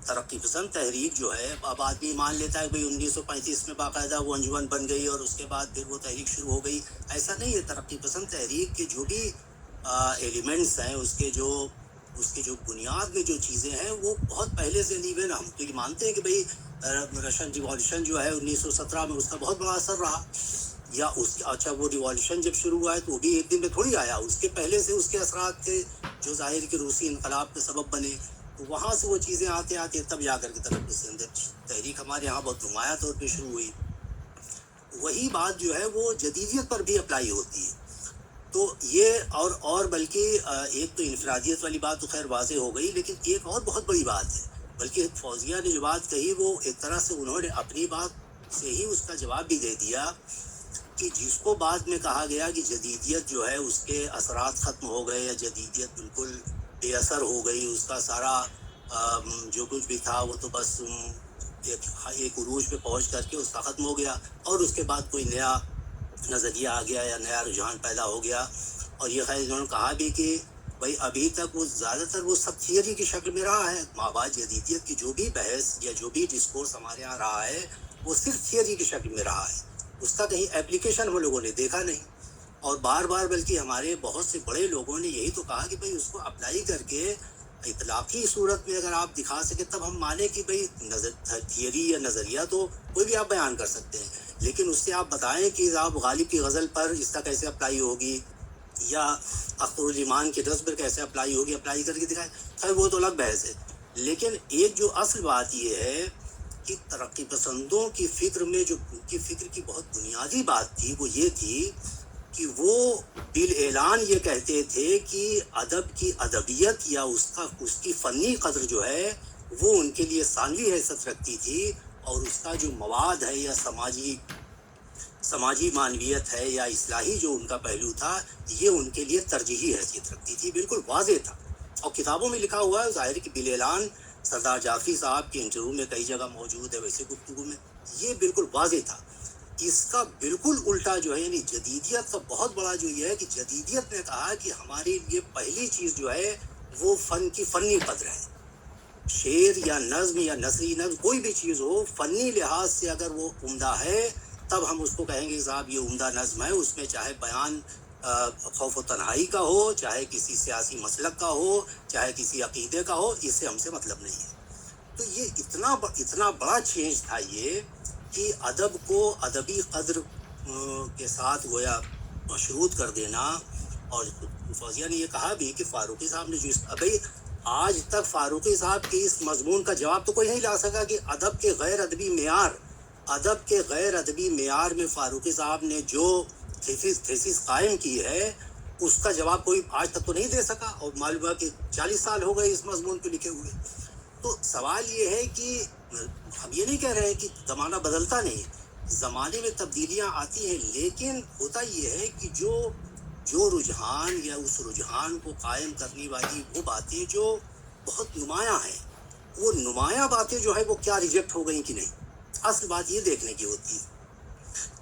ترقی پسند تحریک جو ہے، اب آدمی مان لیتا ہے کہ 1935 میں باقاعدہ وہ انجمن بن گئی اور اس کے بعد پھر وہ تحریک شروع ہو گئی. ایسا نہیں ہے. ترقی پسند تحریک کے جو بھی ایلیمنٹس ہیں، اس کے جو بنیاد میں جو چیزیں ہیں وہ بہت پہلے سے نہیں ہوئے. ہم تو یہ مانتے ہیں کہ بھئی رشن ریوالوشن جو ہے 1917 میں اس کا بہت بڑا اثر رہا، یا اچھا وہ ریوالوشن جب شروع ہوا ہے تو وہ بھی ایک دن میں تھوڑی آیا، اس کے پہلے سے اس کے اثرات تھے جو ظاہر کہ روسی انقلاب کے سبب بنے. تو وہاں سے وہ چیزیں آتے آتے تب جا کر کے ترقی پسند تحریک ہمارے یہاں بہت نمایاں طور پہ شروع ہوئی. وہی بات جو ہے وہ جدیدیت پر بھی اپلائی ہوتی ہے. تو یہ اور بلکہ ایک تو انفرادیت والی بات تو خیر واضح ہو گئی، لیکن ایک اور بہت بڑی بات ہے، بلکہ فوزیہ نے جو بات کہی وہ ایک طرح سے انہوں نے اپنی بات سے ہی اس کا جواب بھی دے دیا، کہ جس کو بعد میں کہا گیا کہ جدیدیت جو ہے اس کے اثرات ختم ہو گئے یا جدیدیت بالکل بے اثر ہو گئی، اس کا سارا جو کچھ بھی تھا وہ تو بس ایک عروج پہ پہنچ کر کے اس کا ختم ہو گیا، اور اس کے بعد کوئی نیا نظریہ آ گیا یا نیا رجحان پیدا ہو گیا. اور یہ خیر انہوں نے کہا بھی کہ بھائی ابھی تک وہ زیادہ تر وہ سب تھیوری کی شکل میں رہا ہے. مابعد جدیدیت کی جو بھی بحث یا جو بھی ڈسکورس ہمارے یہاں رہا ہے وہ صرف تھیوری کی شکل میں رہا ہے، اس کا کہیں اپلیکیشن ہم لوگوں نے دیکھا نہیں. اور بار بار بلکہ ہمارے بہت سے بڑے لوگوں نے یہی تو کہا کہ بھئی اس کو اپلائی کر کے اطلاقی صورت میں اگر آپ دکھا سکیں تب ہم مانیں کہ بھئی تھیوری یا نظریہ تو کوئی بھی آپ بیان کر سکتے ہیں، لیکن اس سے آپ بتائیں کہ آپ غالب کی غزل پر اس کا کیسے اپلائی ہوگی یا اختر الایمان کے نظم پر کیسے اپلائی ہوگی، اپلائی کر کے دکھائیں. خیر وہ تو الگ بحث ہے. لیکن ایک جو اصل بات یہ ہے کہ ترقی پسندوں کی فکر میں جو ان کی فکر کی بہت بنیادی بات تھی وہ یہ تھی کہ وہ بالاعلان یہ کہتے تھے کہ ادب کی ادبیت یا اس کی فنی قدر جو ہے وہ ان کے لیے ثانوی حیثیت رکھتی تھی، اور اس کا جو مواد ہے یا سماجی معنویت ہے یا اصلاحی جو ان کا پہلو تھا یہ ان کے لیے ترجیحی حیثیت رکھتی تھی. بالکل واضح تھا اور کتابوں میں لکھا ہوا ہے. ظاہر ہے کہ بالاعلان سردار جعفری صاحب کے انٹرویو میں کئی جگہ موجود ہے، ویسے گفتگو میں یہ بالکل واضح تھا. اس کا بالکل الٹا جو ہے یعنی جدیدیت کا بہت بڑا جو یہ ہے کہ جدیدیت نے کہا کہ ہمارے لیے پہلی چیز جو ہے وہ فن کی فنی قدر ہے. شعر یا نظم یا نثری نظم کوئی بھی چیز ہو فنی لحاظ سے اگر وہ عمدہ ہے تب ہم اس کو کہیں گے صاحب یہ عمدہ نظم ہے. اس میں چاہے بیان خوف و تنہائی کا ہو، چاہے کسی سیاسی مسلک کا ہو، چاہے کسی عقیدے کا ہو، اس سے ہم سے مطلب نہیں ہے. تو یہ اتنا بڑا چینج تھا یہ کہ ادب کو ادبی قدر کے ساتھ گویا مشروط کر دینا. اور فوزیہ نے یہ کہا بھی کہ فاروقی صاحب نے جو ابھی آج تک فاروقی صاحب کے اس مضمون کا جواب تو کوئی نہیں لا سکا کہ ادب کے غیر ادبی معیار میں فاروقی صاحب نے جو تھیسس قائم کی ہے اس کا جواب کوئی آج تک تو نہیں دے سکا، اور معلوم ہے کہ 40 سال ہو گئے اس مضمون پہ لکھے ہوئے. تو سوال یہ ہے کہ ہم یہ نہیں کہہ رہے ہیں کہ زمانہ بدلتا نہیں، زمانے میں تبدیلیاں آتی ہیں، لیکن ہوتا یہ ہے کہ جو رجحان یا اس رجحان کو قائم کرنے والی وہ باتیں جو بہت نمایاں ہیں، وہ نمایاں باتیں جو ہے وہ کیا ریجیکٹ ہو گئیں کہ نہیں. اصل بات یہ دیکھنے کی ہوتی ہے.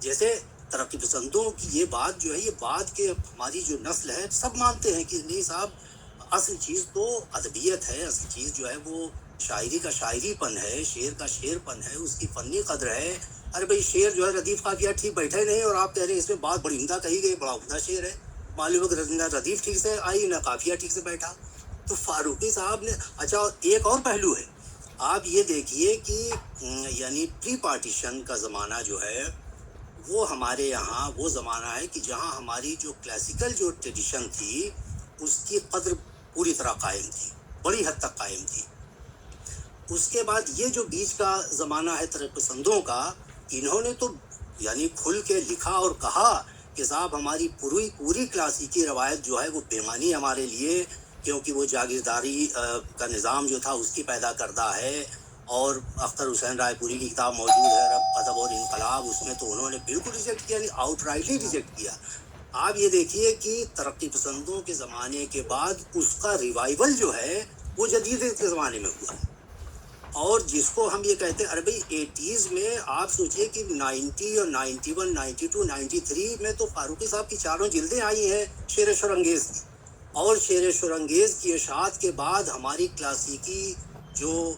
جیسے ترقی پسندوں کی یہ بات جو ہے یہ بات کہ ہماری جو نسل ہے سب مانتے ہیں کہ نہیں صاحب اصل چیز تو ادبیت ہے، اصل چیز جو ہے وہ شاعری کا شاعری پن ہے، شعر کا شعر پن ہے، اس کی فنی قدر ہے. ارے بھائی شعر جو ہے ردیف قافیہ ٹھیک بیٹھا ہی نہیں اور آپ کہہ رہے ہیں اس میں بات بڑی عمدہ کہی گئی، بڑا عمدہ شعر ہے. معلوم ہے کہ نہ ردیف ٹھیک سے آئی نہ قافیہ ٹھیک سے بیٹھا. تو فاروقی صاحب نے اچھا ایک اور پہلو ہے، آپ یہ دیکھیے کہ یعنی پری پارٹیشن کا زمانہ جو ہے وہ ہمارے یہاں وہ زمانہ ہے کہ جہاں ہماری جو کلاسیکل جو ٹریڈیشن تھی اس کی قدر پوری طرح قائم تھی، بڑی حد تک قائم تھی. اس کے بعد یہ جو بیچ کا زمانہ ہے ترقی پسندوں کا، انہوں نے تو یعنی کھل کے لکھا اور کہا کہ صاحب ہماری پوری کلاسیکی روایت جو ہے وہ بےمانی ہمارے لیے، کیونکہ وہ جاگیرداری کا نظام جو تھا اس کی پیدا کردہ ہے. اور اختر حسین رائے پوری کی کتاب موجود ہے ادب اور انقلاب، اس میں تو انہوں نے بالکل ریجیکٹ کیا، یعنی آؤٹ رائٹلی ریجیکٹ کیا. آپ یہ دیکھیے کہ ترقی پسندوں کے زمانے کے بعد اس کا ریوائول جو ہے وہ جدیدیت کے زمانے میں ہوا ہے. اور جس کو ہم یہ کہتے ہیں، ارے بھائی 80s میں آپ سوچئے کہ 90 اور 91 92 93 میں تو فاروقی صاحب کی 4 جلدیں آئی ہیں شعر شورانگیز کی. اور شعر شورانگیز کی اشاعت کے بعد ہماری کلاسیکی جو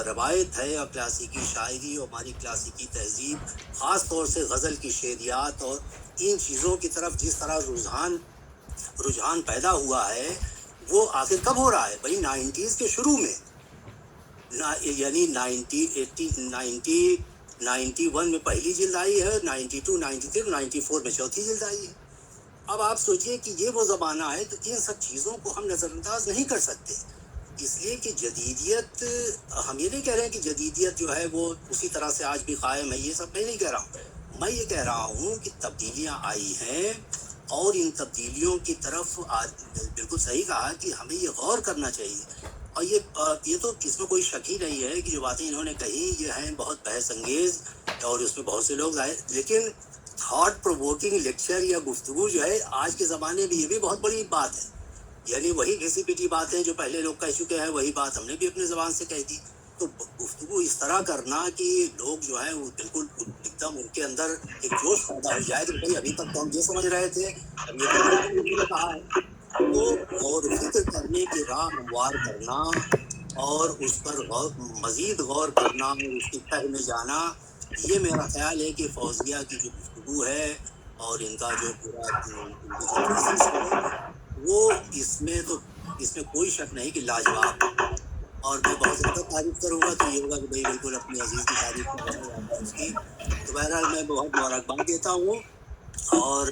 روایت ہے اور کلاسیکی شاعری اور ہماری کلاسیکی تہذیب، خاص طور سے غزل کی شعریات اور ان چیزوں کی طرف جس طرح رجحان پیدا ہوا ہے وہ آخر کب ہو رہا ہے؟ بھائی 90s کے شروع میں، یعنی 91 میں پہلی جلد آئی ہے، 92 93 94 میں چوتھی جلد آئی ہے. اب آپ سوچئے کہ یہ وہ زمانہ ہے، تو ان سب چیزوں کو ہم نظر انداز نہیں کر سکتے. اس لیے کہ جدیدیت، ہم یہ نہیں کہہ رہے ہیں کہ جدیدیت جو ہے وہ اسی طرح سے آج بھی قائم ہے، یہ سب میں نہیں کہہ رہا ہوں. میں یہ کہہ رہا ہوں کہ تبدیلیاں آئی ہیں اور ان تبدیلیوں کی طرف بالکل صحیح کہا کہ ہمیں یہ غور کرنا چاہیے. اور یہ تو اس میں کوئی شک ہی نہیں ہے کہ جو باتیں انہوں نے کہی یہ ہیں بہت بحث انگیز اور اس میں بہت سے لوگ آئے، لیکن تھاٹ پرووکنگ لیکچر یا گفتگو جو ہے آج کے زمانے میں یہ بھی بہت بڑی بات ہے. یعنی وہی گھسی پیٹی باتیں جو پہلے لوگ کہہ چکے ہیں وہی بات ہم نے بھی اپنے زبان سے کہہ دی. تو گفتگو اس طرح کرنا کہ لوگ جو ہیں وہ بالکل ایک دم ان کے اندر ایک جوش پیدا ہو جائے کہ بھائی ابھی تک تو ہم یہ سمجھ رہے تھے، اب یہ تو کہا ہے. تو غور فکر کرنے کی راہ ہموار کرنا اور اس پر مزید غور کرنا اور اس کی تہ میں جانا، یہ میرا خیال ہے کہ فوزیہ کی جو گفتگو ہے اور ان کا جو پورا تھیسس ہے وہ اس میں کوئی شک نہیں کہ لاجواب. اور میں بہت زیادہ تعریف کروں گا تو یہ ہوگا کہ بھائی بالکل اپنی عزیز کی تعریف کر رہا ہوں اس کی. تو بہرحال میں بہت مبارکباد دیتا ہوں اور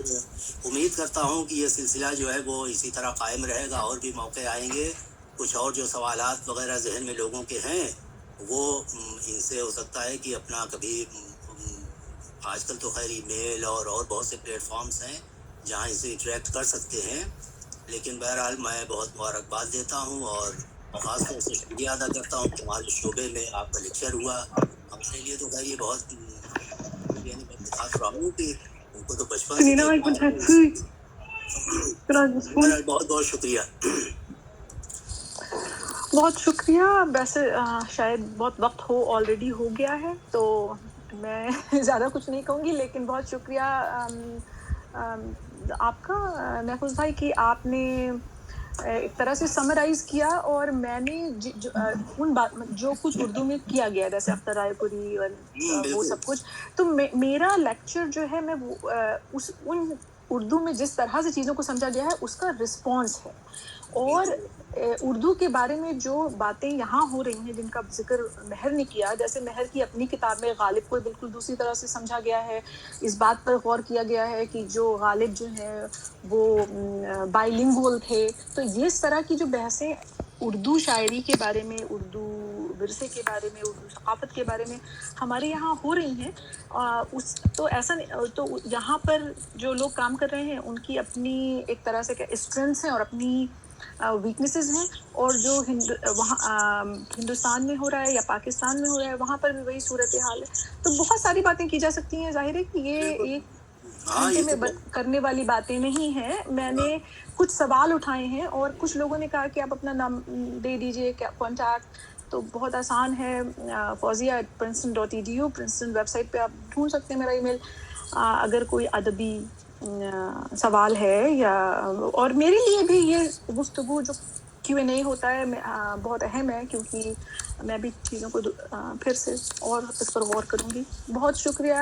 امید کرتا ہوں کہ یہ سلسلہ جو ہے وہ اسی طرح قائم رہے گا. اور بھی موقع آئیں گے. کچھ اور جو سوالات وغیرہ ذہن میں لوگوں کے ہیں وہ ان سے ہو سکتا ہے کہ اپنا کبھی آج کل تو خیر ای میل اور بہت سے پلیٹ فارمز ہیں جہاں اسے انٹریکٹ کر سکتے ہیں. لیکن بہرحال میں بہت مبارکباد دیتا ہوں اور خاص طور سے شکریہ ادا کرتا ہوں کہ ہمارے شعبے میں آپ کا لیکچر ہوا. ہمارے لیے تو خیر یہ بہت یعنی میں بتا تو رہا ہوں کہ ان کو تو بچپن سے دیکھا ہے. بہرحال بہت بہت شکریہ. بہت شکریہ. ویسے شاید بہت وقت آلریڈی ہو گیا ہے تو میں زیادہ کچھ نہیں کہوں گی، لیکن بہت شکریہ آپ کا محفوظ بھائی کہ آپ نے ایک طرح سے سمرائز کیا اور میں نے ان جو کچھ اردو میں کیا گیا جیسے اختر رائے پوری اور وہ سب کچھ، تو میرا لیکچر جو ہے میں ان اردو میں جس طرح سے چیزوں کو سمجھا گیا ہے اس کا رسپانس ہے. اور اردو کے بارے میں جو باتیں یہاں ہو رہی ہیں جن کا ذکر مہر نے کیا، جیسے مہر کی اپنی کتاب میں غالب کو بالکل دوسری طرح سے سمجھا گیا ہے. اس بات پر غور کیا گیا ہے کہ جو غالب جو ہیں وہ بائی لنگوال تھے. تو اس طرح کی جو بحثیں اردو شاعری کے بارے میں، اردو ورثے کے بارے میں، اردو ثقافت کے بارے میں ہمارے یہاں ہو رہی ہیں، تو ایسا تو یہاں پر جو لوگ کام کر رہے ہیں ان کی اپنی ایک طرح سے اسٹرینتھس ہیں اور اپنی ویکنیسز ہیں. اور جو وہاں ہندوستان میں ہو رہا ہے یا پاکستان میں ہو رہا ہے وہاں پر بھی وہی صورتحال ہے. تو بہت ساری باتیں کی جا سکتی ہیں. ظاہر ہے کہ یہ ایک گھنٹے میں کرنے والی باتیں نہیں ہیں. میں نے کچھ سوال اٹھائے ہیں اور کچھ لوگوں نے کہا کہ آپ اپنا نام دے دیجئے، کانٹیکٹ تو بہت آسان ہے، fawzia@princeton.edu پرنسٹن ویب سائٹ پہ آپ ڈھونڈ سکتے ہیں میرا ای میل. اگر کوئی ادبی سوال ہے یا اور میرے لیے بھی یہ گفتگو جو Q&A ہوتا ہے بہت اہم ہے، کیونکہ میں بھی چیزوں کو پھر سے اور اس پر غور کروں گی. بہت شکریہ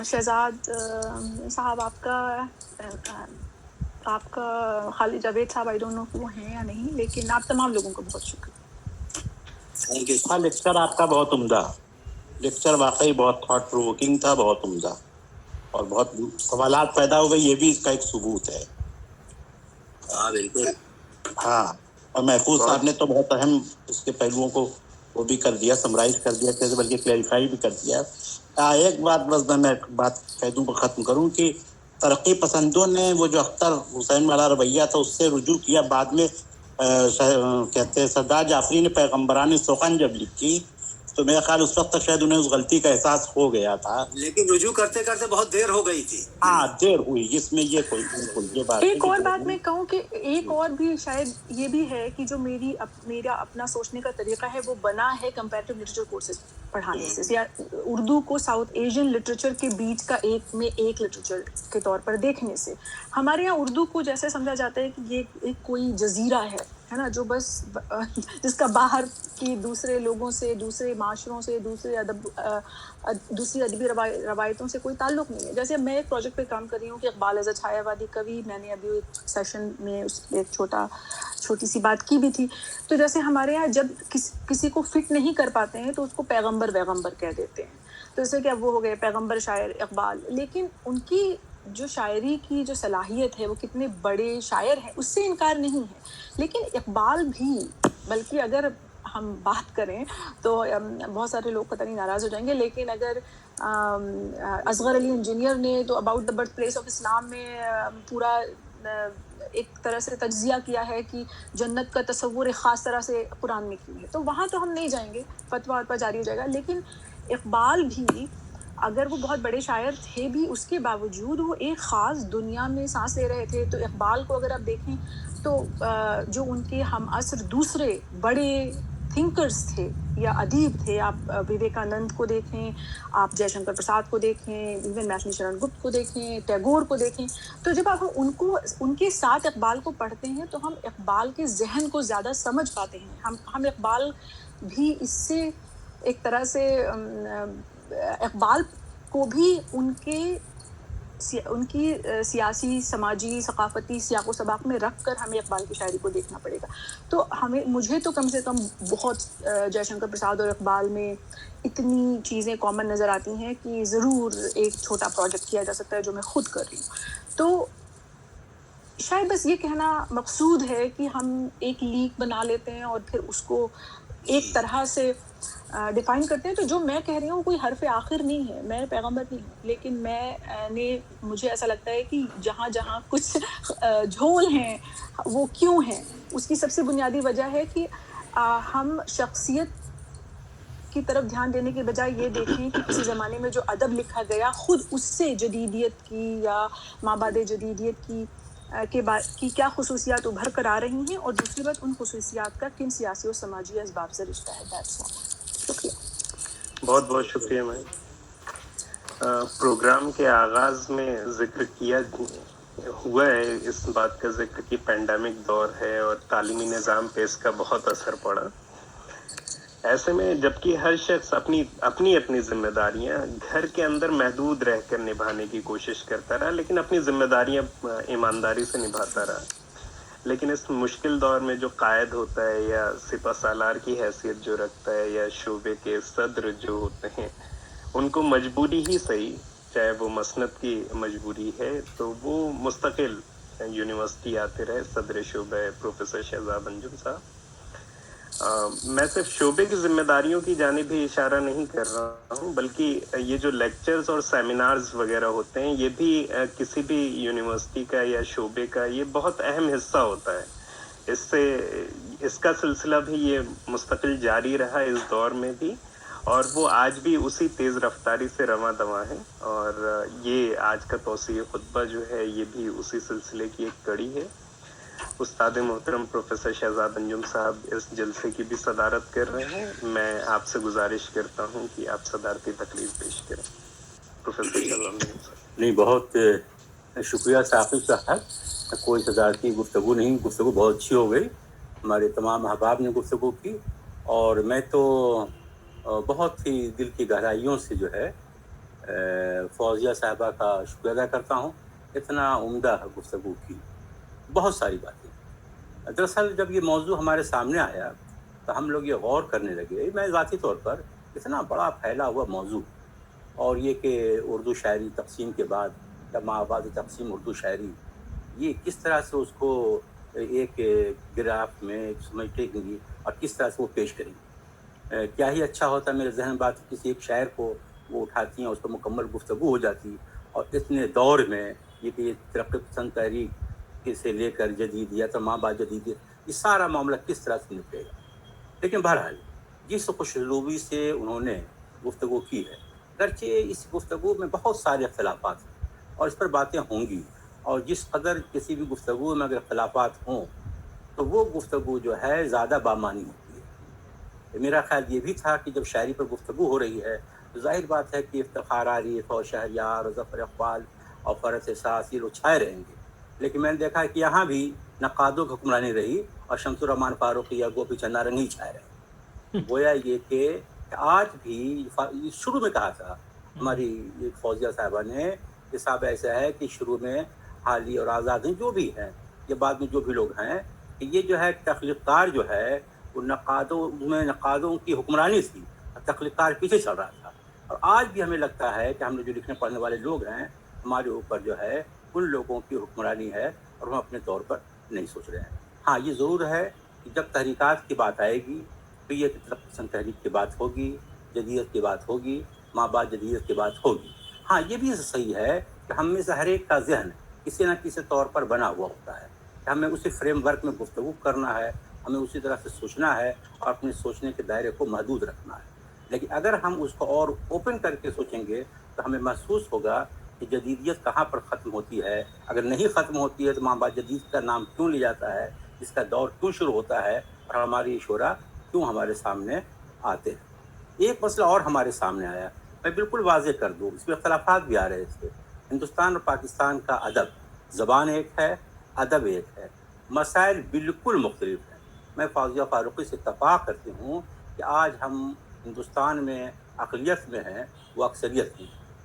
شہزاد صاحب آپ کا خالد جاوید صاحب آئی ڈونٹ نو وہ ہیں یا نہیں، لیکن آپ تمام لوگوں کو بہت شکریہ. لیکچر آپ کا بہت عمدہ، لیکچر واقعی بہت تھاٹ پرووکنگ تھا، بہت عمدہ اور بہت سوالات پیدا ہو گئے، یہ بھی اس کا ایک ثبوت ہے. ہاں بالکل. ہاں، اور محفوظ صاحب نے تو بہت اہم اس کے پہلوؤں کو وہ بھی کر دیا، سمرائز کر دیا، بلکہ کلیریفائی بھی کر دیا. ایک بات بس میں بات کہہ دوں، ختم کروں کہ ترقی پسندوں نے وہ جو اختر حسین والا رویہ تھا اس سے رجوع کیا. بعد میں کہتے ہیں سردار جعفری نے پیغمبران سخن جب لکھی تو میرا خیال اس وقت تک شاید انہیں اس غلطی کا احساس ہو گیا تھا، لیکن رجوع کرتے کرتے بہت دیر ہو گئی تھی. ہاں دیر ہوئی، جس میں یہ کوئی بالکل یہ بات. ایک اور بات میں کہوں کہ ایک اور بھی شاید یہ بھی ہے کہ جو میرا اپنا سوچنے کا طریقہ ہے وہ بنا ہے کمپیریٹیو لٹریچر کورسز پڑھانے سے، یا اردو کو ساؤتھ ایشین لٹریچر کے بیچ کا ایک لٹریچر کے طور پر دیکھنے سے. ہمارے یہاں اردو کو جیسے سمجھا جاتا ہے کہ یہ ایک کوئی جزیرہ ہے نا، جو بس جس کا باہر کی دوسرے لوگوں سے، دوسرے معاشروں سے، دوسری ادبی روایتوں سے کوئی تعلق نہیں ہے. جیسے میں ایک پروجیکٹ پہ کام کر رہی ہوں کہ اقبال ایز اے چھایا وادی کوی، میں نے ابھی ایک سیشن میں اس پہ ایک چھوٹی سی بات کی بھی تھی. تو جیسے ہمارے یہاں جب کسی کو فٹ نہیں کر پاتے ہیں تو اس کو پیغمبر کہہ دیتے ہیں. تو جیسے کہ اب وہ ہو گئے پیغمبر شاعر اقبال، لیکن ان کی جو شاعری کی جو صلاحیت ہے، وہ کتنے بڑے شاعر ہیں اس سے انکار نہیں ہے. لیکن اقبال بھی، بلکہ اگر ہم بات کریں تو بہت سارے لوگ پتہ نہیں ناراض ہو جائیں گے، لیکن اگر اصغر علی انجینئر نے تو about the birth place of Islam میں پورا ایک طرح سے تجزیہ کیا ہے کہ جنت کا تصور ایک خاص طرح سے قرآن میں کیوں ہے. تو وہاں تو ہم نہیں جائیں گے، فتویٰ جاری ہو جائے گا. لیکن اقبال بھی اگر وہ بہت بڑے شاعر تھے بھی، اس کے باوجود وہ ایک خاص دنیا میں سانس لے رہے تھے. تو اقبال کو اگر آپ دیکھیں تو جو ان کے ہم عصر دوسرے بڑے تھنکرز تھے یا ادیب تھے، آپ وویکانند کو دیکھیں، آپ جے شنکر پرساد کو دیکھیں، ایون میتھلی شرن گپت کو دیکھیں، ٹیگور کو دیکھیں، تو جب آپ ان کے ساتھ اقبال کو پڑھتے ہیں تو ہم اقبال کے ذہن کو زیادہ سمجھ پاتے ہیں. ہم اقبال بھی اس سے ایک طرح سے اقبال کو بھی ان کی سیاسی، سماجی، ثقافتی سیاق و سباق میں رکھ کر ہمیں اقبال کی شاعری کو دیکھنا پڑے گا. تو مجھے تو کم سے کم بہت جے شنکر پرساد اور اقبال میں اتنی چیزیں کامن نظر آتی ہیں کہ ضرور ایک چھوٹا پروجیکٹ کیا جا سکتا ہے جو میں خود کر رہی ہوں. تو شاید بس یہ کہنا مقصود ہے کہ ہم ایک لیگ بنا لیتے ہیں اور پھر اس کو ایک طرح سے ڈیفائن کرتے ہیں. تو جو میں کہہ رہی ہوں کوئی حرف آخر نہیں ہے، میں پیغمبر نہیں ہوں، لیکن مجھے ایسا لگتا ہے کہ جہاں جہاں کچھ جھول ہیں وہ کیوں ہیں، اس کی سب سے بنیادی وجہ ہے کہ ہم شخصیت کی طرف دھیان دینے کے بجائے یہ دیکھیں کہ کسی زمانے میں جو ادب لکھا گیا خود اس سے جدیدیت کی یا مابعد جدیدیت کی کیا خصوصیات ابھر کر آ رہی ہیں، اور دوسری بات ان خصوصیات کا کن سیاسی اور سماجی اسباب سے رشتہ ہے. شکریہ. بہت بہت شکریہ. میں پروگرام کے آغاز میں ذکر کیا ہوا ہے اس بات کا ذکر کہ پینڈیمک دور ہے اور تعلیمی نظام پہ اس کا بہت اثر پڑا. ایسے میں جبکہ ہر شخص اپنی ذمہ داریاں گھر کے اندر محدود رہ کر نبھانے کی کوشش کرتا رہا، لیکن اپنی ذمہ داریاں ایمانداری سے نبھاتا رہا. لیکن اس مشکل دور میں جو قائد ہوتا ہے یا سپہ سالار کی حیثیت جو رکھتا ہے یا شعبے کے صدر جو ہوتے ہیں، ان کو مجبوری ہی صحیح، چاہے وہ مسند کی مجبوری ہے، تو وہ مستقل یونیورسٹی آتے رہے. صدر شعبہ پروفیسر شہزاد انجم صاحب. میں صرف شعبے کی ذمہ داریوں کی جانب بھی اشارہ نہیں کر رہا ہوں، بلکہ یہ جو لیکچرز اور سیمینارز وغیرہ ہوتے ہیں یہ بھی کسی بھی یونیورسٹی کا یا شعبے کا یہ بہت اہم حصہ ہوتا ہے. اس کا سلسلہ بھی یہ مستقل جاری رہا اس دور میں بھی، اور وہ آج بھی اسی تیز رفتاری سے رواں دواں ہے. اور یہ آج کا توسیع خطبہ جو ہے یہ بھی اسی سلسلے کی ایک کڑی ہے. استاد محترم پروفیسر شہزاد انجم صاحب اس جلسے کی بھی صدارت کر رہے ہیں. میں آپ سے گزارش کرتا ہوں کہ آپ صدارتی تقریر پیش کریں. پروفیسر شہزاد انجم صاحب. نہیں، بہت شکریہ ثاقب صاحب. کوئی صدارتی گفتگو نہیں، گفتگو بہت اچھی ہو گئی. ہمارے تمام احباب نے گفتگو کی اور میں تو بہت ہی دل کی گہرائیوں سے جو ہے فوزیہ صاحبہ کا شکریہ ادا کرتا ہوں. اتنا عمدہ گفتگو کی، بہت ساری باتیں. دراصل جب یہ موضوع ہمارے سامنے آیا تو ہم لوگ یہ غور کرنے لگے. میں ذاتی طور پر اتنا بڑا پھیلا ہوا موضوع، اور یہ کہ اردو شاعری تقسیم کے بعد یا مابعد تقسیم اردو شاعری، یہ کس طرح سے اس کو ایک گراف میں سمجھتے گی اور کس طرح سے وہ پیش کریں گی. کیا ہی اچھا ہوتا میرے ذہن بات، کسی ایک شاعر کو وہ اٹھاتی ہیں، اس پر مکمل گفتگو ہو جاتی. اور اتنے دور میں یہ ترقی پسند تحریک سے لے کر جدیدیت اور ماں بعد جدیدیت، یہ سارا معاملہ کس طرح سے نپٹے گا. لیکن بہرحال جس خوش اسلوبی سے انہوں نے گفتگو کی ہے، اگرچہ اس گفتگو میں بہت سارے اختلافات ہیں اور اس پر باتیں ہوں گی، اور جس قدر کسی بھی گفتگو میں اگر اختلافات ہوں تو وہ گفتگو جو ہے زیادہ بامانی ہوتی ہے. میرا خیال یہ بھی تھا کہ جب شاعری پر گفتگو ہو رہی ہے تو ظاہر بات ہے کہ افتخار عارف اور شہریار اور ظفر اقبال اور فرت احساس یہ لوگ چھائے رہیں گے. لیکن میں نے دیکھا کہ یہاں بھی نقادوں کی حکمرانی رہی اور شمس الرحمان فاروقی یا گوپی چند نارنگ ہی چھائے رہے. گویا یہ کہ آج بھی شروع میں کہا تھا ہماری فوزیہ صاحبہ نے کہ صاحب ایسا ہے کہ شروع میں حالی اور آزاد ہیں جو بھی ہیں، یہ بعد میں جو بھی لوگ ہیں، کہ یہ جو ہے تخلیق کار جو ہے وہ نقادوں کی حکمرانی تھی، تخلیق کار پیچھے چل رہا تھا. اور آج بھی ہمیں لگتا ہے کہ ہم جو لکھنے پڑھنے والے لوگ ہیں، ہمارے اوپر جو ہے ان لوگوں کی حکمرانی ہے اور ہم اپنے طور پر نہیں سوچ رہے ہیں. ہاں یہ ضرور ہے کہ جب تحریکات کی بات آئے گی تو یہ ترقی پسند تحریک کی بات ہوگی، جدیدیت کی بات ہوگی، ماں بعد جدیدیت کی بات ہوگی. ہاں یہ بھی صحیح ہے کہ ہم میں سے ہر ایک کا ذہن کسی نہ کسی طور پر بنا ہوا ہوتا ہے کہ ہمیں اسی فریم ورک میں گفتگو کرنا ہے، ہمیں اسی طرح سے سوچنا ہے اور اپنے سوچنے کے دائرے کو محدود رکھنا ہے. لیکن اگر ہم اس کو اور اوپن کر کے سوچیں گے تو ہمیں محسوس ہوگا کہ جدیدیت کہاں پر ختم ہوتی ہے. اگر نہیں ختم ہوتی ہے تو ماں بعد جدید کا نام کیوں لیا جاتا ہے، اس کا دور کیوں شروع ہوتا ہے اور ہماری شعراء کیوں ہمارے سامنے آتے ہیں. ایک مسئلہ اور ہمارے سامنے آیا، میں بالکل واضح کر دوں، اس میں اختلافات بھی آ رہے تھے. ہندوستان اور پاکستان کا ادب، زبان ایک ہے، ادب ایک ہے، مسائل بالکل مختلف ہیں. میں فوزیہ فاروقی سے اتفاق کرتی ہوں کہ آج ہم ہندوستان میں اقلیت میں ہیں، وہ اکثریت ہیں.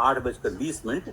8:20